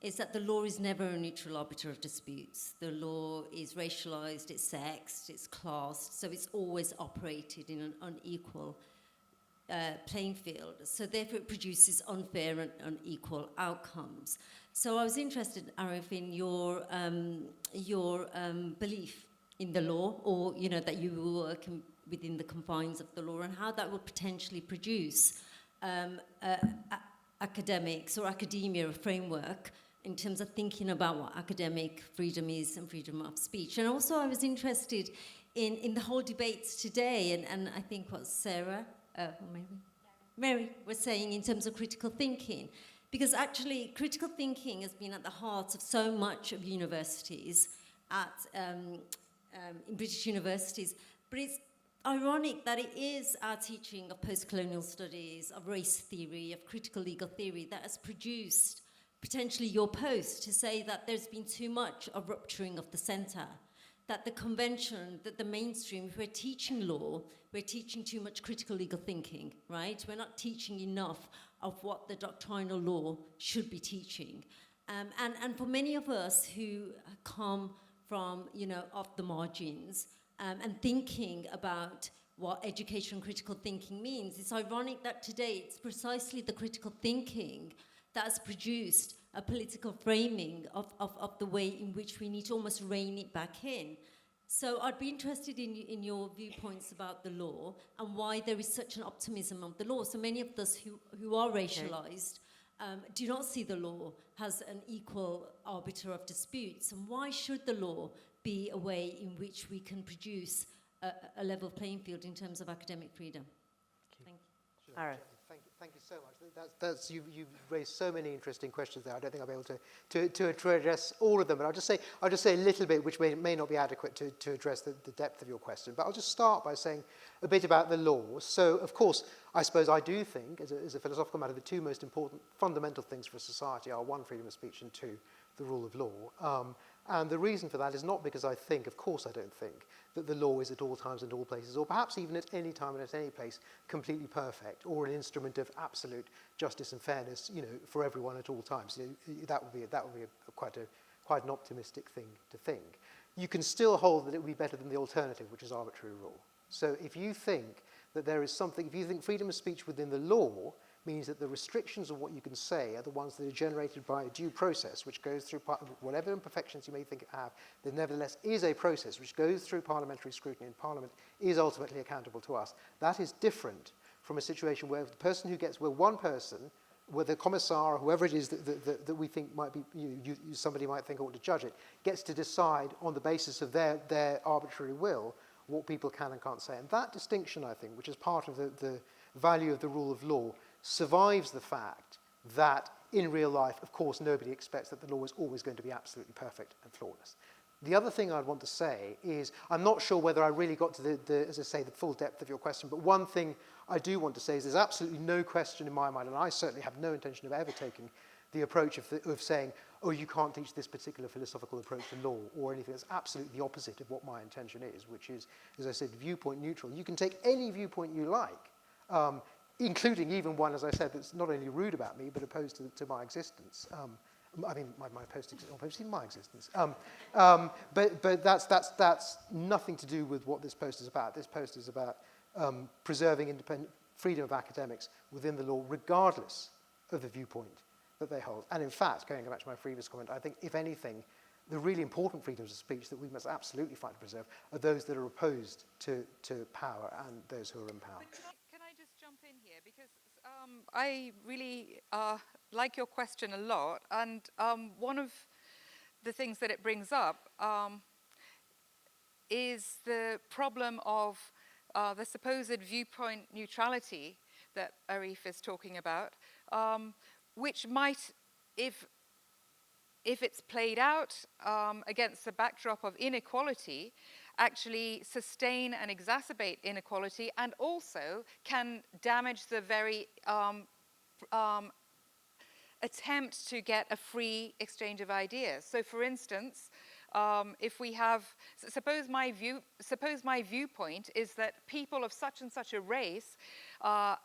J: is that the law is never a neutral arbiter of disputes. The law is racialized, it's sexed, it's classed, so it's always operated in an unequal playing field. So therefore it produces unfair and unequal outcomes. So I was interested, Arif, in your belief in the law, or that you were working within the confines of the law, and how that would potentially produce academics or academia, a framework in terms of thinking about what academic freedom is and freedom of speech. And also I was interested in the whole debates today, and I think what Sarah, Mary was saying in terms of critical thinking, because actually critical thinking has been at the heart of so much of universities, in British universities, but it's ironic that it is our teaching of post-colonial studies, of race theory, of critical legal theory that has produced potentially your post to say that there's been too much of rupturing of the centre, that the convention, that the mainstream, if we're teaching law, we're teaching too much critical legal thinking, right? We're not teaching enough of what the doctrinal law should be teaching. And for many of us who come from, off the margins, and thinking about what education critical thinking means, it's ironic that today it's precisely the critical thinking that has produced a political framing of the way in which we need to almost rein it back in. So I'd be interested in your viewpoints about the law and why there is such an optimism of the law. So many of us who are racialized do not see the law as an equal arbiter of disputes. And why should the law be a way in which we can produce a level playing field in terms of academic freedom? Thank you.
B: Arif.
F: Thank you so much. You've raised so many interesting questions there. I don't think I'll be able to address all of them, but I'll just say a little bit, which may not be adequate to address the depth of your question. But I'll just start by saying a bit about the law. So, of course, I suppose I do think, as a philosophical matter, the two most important fundamental things for a society are, one, freedom of speech, and two, the rule of law. And the reason for that is not because I think, of course I don't think, that the law is at all times and all places, or perhaps even at any time and at any place, completely perfect, or an instrument of absolute justice and fairness, for everyone at all times. That would be quite an optimistic thing to think. You can still hold that it would be better than the alternative, which is arbitrary rule. So if you think that there is something, if you think freedom of speech within the law means that the restrictions of what you can say are the ones that are generated by a due process, which goes through whatever imperfections you may think it have, there nevertheless is a process which goes through parliamentary scrutiny, and Parliament is ultimately accountable to us. That is different from a situation where the person who gets, where one person, where the commissar or whoever it is that we think might be, somebody might think ought to judge it, gets to decide on the basis of their arbitrary will what people can and can't say. And that distinction, I think, which is part of the value of the rule of law, survives the fact that in real life, of course, nobody expects that the law is always going to be absolutely perfect and flawless. The other thing I'd want to say is, I'm not sure whether I really got to as I say, the full depth of your question, but one thing I do want to say is there's absolutely no question in my mind, and I certainly have no intention of ever taking the approach of saying, oh, you can't teach this particular philosophical approach to law or anything. That's absolutely the opposite of what my intention is, which is, as I said, viewpoint neutral. You can take any viewpoint you like, including even one, as I said, that's not only rude about me, but opposed to my existence. My post in my existence. But that's nothing to do with what this post is about. This post is about preserving independent freedom of academics within the law, regardless of the viewpoint that they hold. And in fact, going back to my previous comment, I think, if anything, the really important freedoms of speech that we must absolutely fight to preserve are those that are opposed to power and those who are in power.
C: Can I just jump in here? Because I really like your question a lot. And one of the things that it brings up is the problem of the supposed viewpoint neutrality that Arif is talking about, which might, if it's played out against the backdrop of inequality, actually sustain and exacerbate inequality, and also can damage the very attempt to get a free exchange of ideas. So, for instance, if we have, suppose my viewpoint is that people of such and such a race will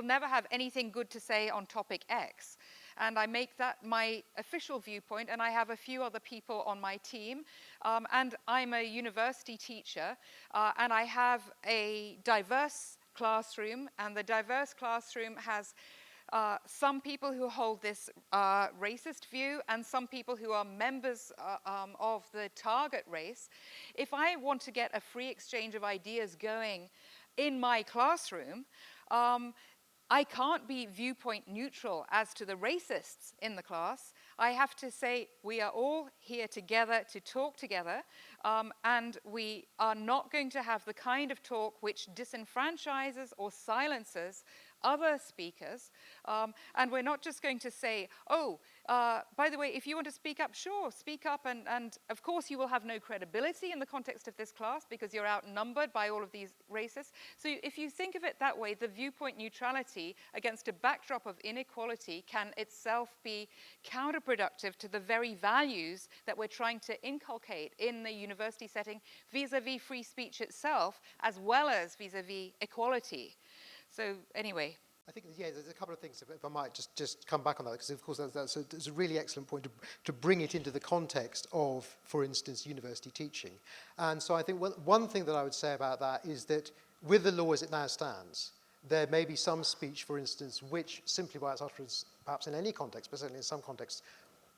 C: never have anything good to say on topic X. And I make that my official viewpoint, and I have a few other people on my team, and I'm a university teacher, and I have a diverse classroom, and the diverse classroom has some people who hold this racist view and some people who are members of the target race. If I want to get a free exchange of ideas going in my classroom, I can't be viewpoint neutral as to the racists in the class. I have to say we are all here together to talk together, and we are not going to have the kind of talk which disenfranchises or silences other speakers, and we're not just going to say, oh, by the way, if you want to speak up, sure, speak up, and of course you will have no credibility in the context of this class because you're outnumbered by all of these racists. So if you think of it that way, the viewpoint neutrality against a backdrop of inequality can itself be counterproductive to the very values that we're trying to inculcate in the university setting vis-a-vis free speech itself, as well as vis-a-vis equality. So anyway.
F: I think, yeah, there's a couple of things, if I might just come back on that, because of course that's a really excellent point to bring it into the context of, for instance, university teaching. And so I think one thing that I would say about that is that with the law as it now stands, there may be some speech, for instance, which simply by its utterance, perhaps in any context, but certainly in some contexts,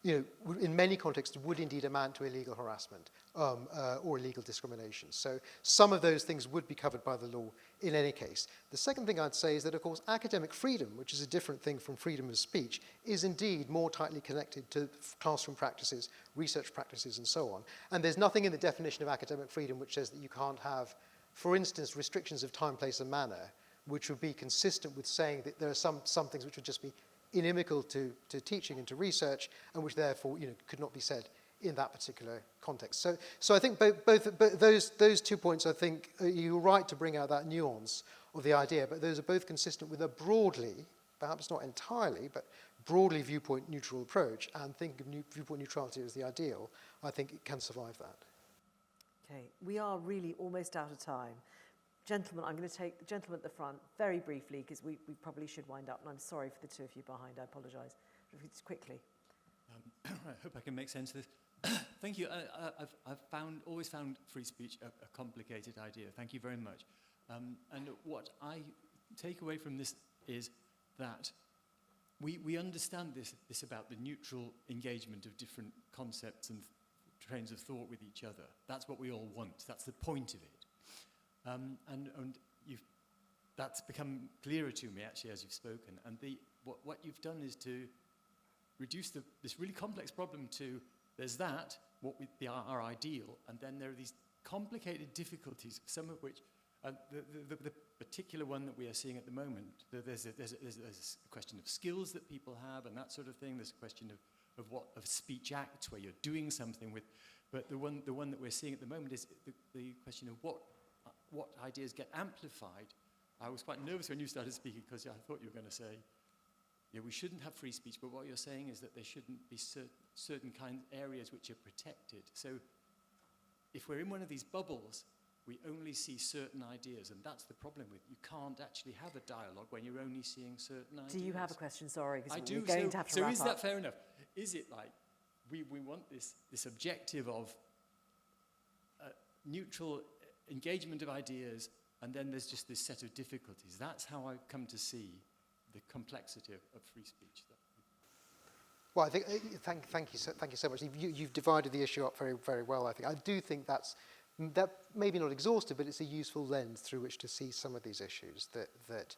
F: in many contexts would indeed amount to illegal harassment or illegal discrimination. So some of those things would be covered by the law in any case. The second thing I'd say is that, of course, academic freedom, which is a different thing from freedom of speech, is indeed more tightly connected to classroom practices, research practices, and so on. And there's nothing in the definition of academic freedom which says that you can't have, for instance, restrictions of time, place, and manner, which would be consistent with saying that there are some things which would just be inimical to teaching and to research, and which therefore could not be said in that particular context. So I think both those 2 points, I think you're right to bring out that nuance of the idea, but those are both consistent with a broadly, perhaps not entirely, but broadly viewpoint neutral approach and think of viewpoint neutrality as the ideal, I think it can survive that.
B: Okay, we are really almost out of time. Gentlemen, I'm going to take the gentleman at the front very briefly because we probably should wind up, and I'm sorry for the two of you behind. I apologise. Just quickly.
K: I hope I can make sense of this. Thank you. I've always found free speech a complicated idea. Thank you very much. And what I take away from this is that we understand this about the neutral engagement of different concepts and trains of thought with each other. That's what we all want. That's the point of it. And that's become clearer to me, actually, as you've spoken. And what you've done is to reduce this really complex problem to, there's that, what would be our ideal, and then there are these complicated difficulties, some of which, the particular one that we are seeing at the moment, there's a question of skills that people have and that sort of thing. There's a question of speech acts where you're doing something with, but the one that we're seeing at the moment is the question of what ideas get amplified. I was quite nervous when you started speaking because I thought you were going to say, yeah, we shouldn't have free speech, but what you're saying is that there shouldn't be certain kind of areas which are protected. So if we're in one of these bubbles, we only see certain ideas, and that's the problem with you can't actually have a dialogue when you're only seeing certain ideas.
B: Do you have a question? Sorry, because
K: I
B: we're
K: do.
B: going to have to wrap up.
K: So is that fair enough? Is it like we want this objective of neutral engagement of ideas, and then there's just this set of difficulties? That's how I've come to see the complexity of free speech.
F: Well, I think thank you so much. You've divided the issue up very, very well. I think I do think that maybe not exhaustive, but it's a useful lens through which to see some of these issues. That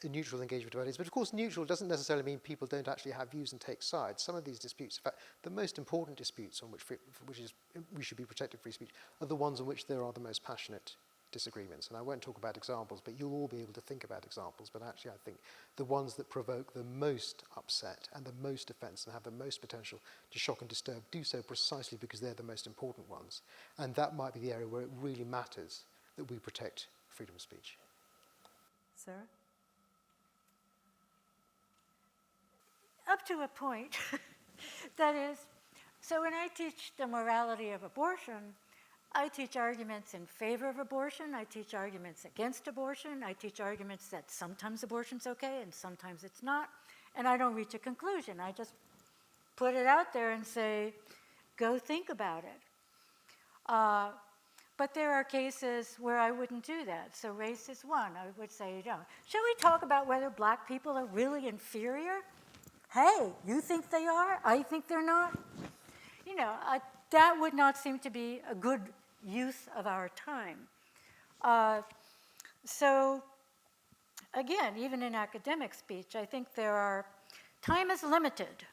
F: a neutral engagement of ideas, but of course, neutral doesn't necessarily mean people don't actually have views and take sides. Some of these disputes, in fact, the most important disputes on which we should be protecting free speech, are the ones on which there are the most passionate disagreements. And I won't talk about examples, but you'll all be able to think about examples. But actually, I think the ones that provoke the most upset and the most offence and have the most potential to shock and disturb do so precisely because they're the most important ones. And that might be the area where it really matters that we protect freedom of speech.
B: Sarah?
D: Up to a point. That is, so when I teach the morality of abortion, I teach arguments in favor of abortion, I teach arguments against abortion, I teach arguments that sometimes abortion's okay and sometimes it's not, and I don't reach a conclusion. I just put it out there and say, go think about it. But there are cases where I wouldn't do that. So race is one. I would say, shall we talk about whether black people are really inferior? Hey, you think they are? I think they're not? That would not seem to be a good use of our time. So again, even in academic speech, I think time is limited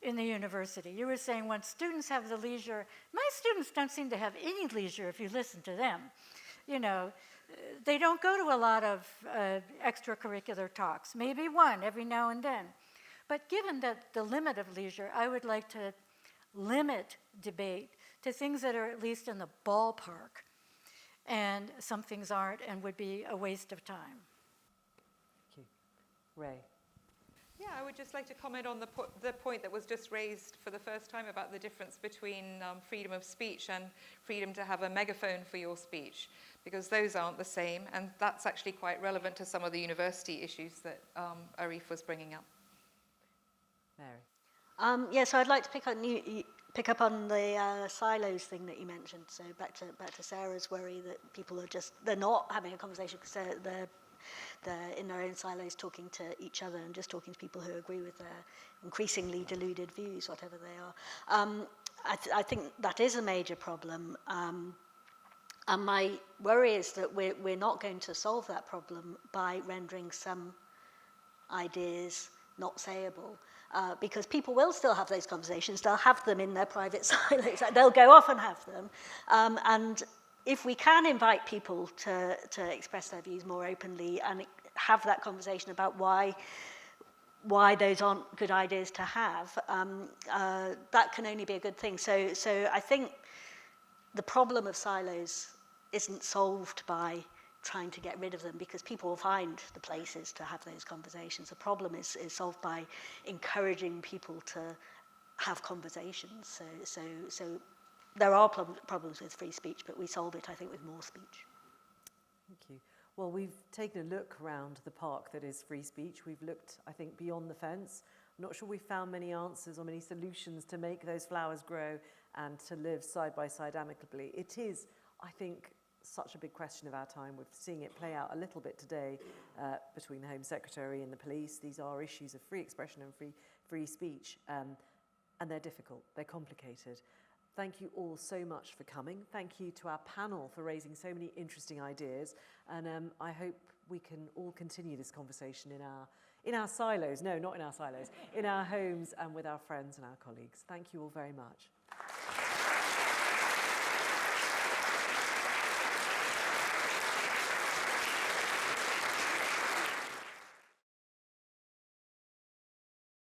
D: in the university. You were saying once students have the leisure, my students don't seem to have any leisure if you listen to them. They don't go to a lot of extracurricular talks, maybe one every now and then. But given the limit of leisure, I would like to limit debate to things that are at least in the ballpark, and some things aren't and would be a waste of time.
B: Thank you. Rae?
C: Yeah, I would just like to comment on the point that was just raised for the first time about the difference between freedom of speech and freedom to have a megaphone for your speech, because those aren't the same, and that's actually quite relevant to some of the university issues that Arif was bringing up.
B: Mary?
E: So I'd like to pick up on the silos thing that you mentioned. So back to Sarah's worry that people they're not having a conversation because they're in their own silos talking to each other and just talking to people who agree with their increasingly deluded views, whatever they are. I think that is a major problem. And my worry is that we're not going to solve that problem by rendering some ideas not sayable. Because people will still have those conversations, they'll have them in their private silos, they'll go off and have them. And if we can invite people to express their views more openly and have that conversation about why those aren't good ideas to have, that can only be a good thing. So I think the problem of silos isn't solved by trying to get rid of them, because people will find the places to have those conversations. The problem is solved by encouraging people to have conversations. So there are problems with free speech, but we solve it, I think, with more speech.
B: Thank you. Well, we've taken a look around the park that is free speech. We've looked, I think, beyond the fence. I'm not sure we found many answers or many solutions to make those flowers grow and to live side by side amicably. It is, I think, such a big question of our time. We're seeing it play out a little bit today between the Home Secretary and the police. These are issues of free expression and free speech, and they're difficult, they're complicated. Thank you all so much for coming. Thank you to our panel for raising so many interesting ideas, and I hope we can all continue this conversation in our silos. No, not in our silos, in our homes and with our friends and our colleagues. Thank you all very much.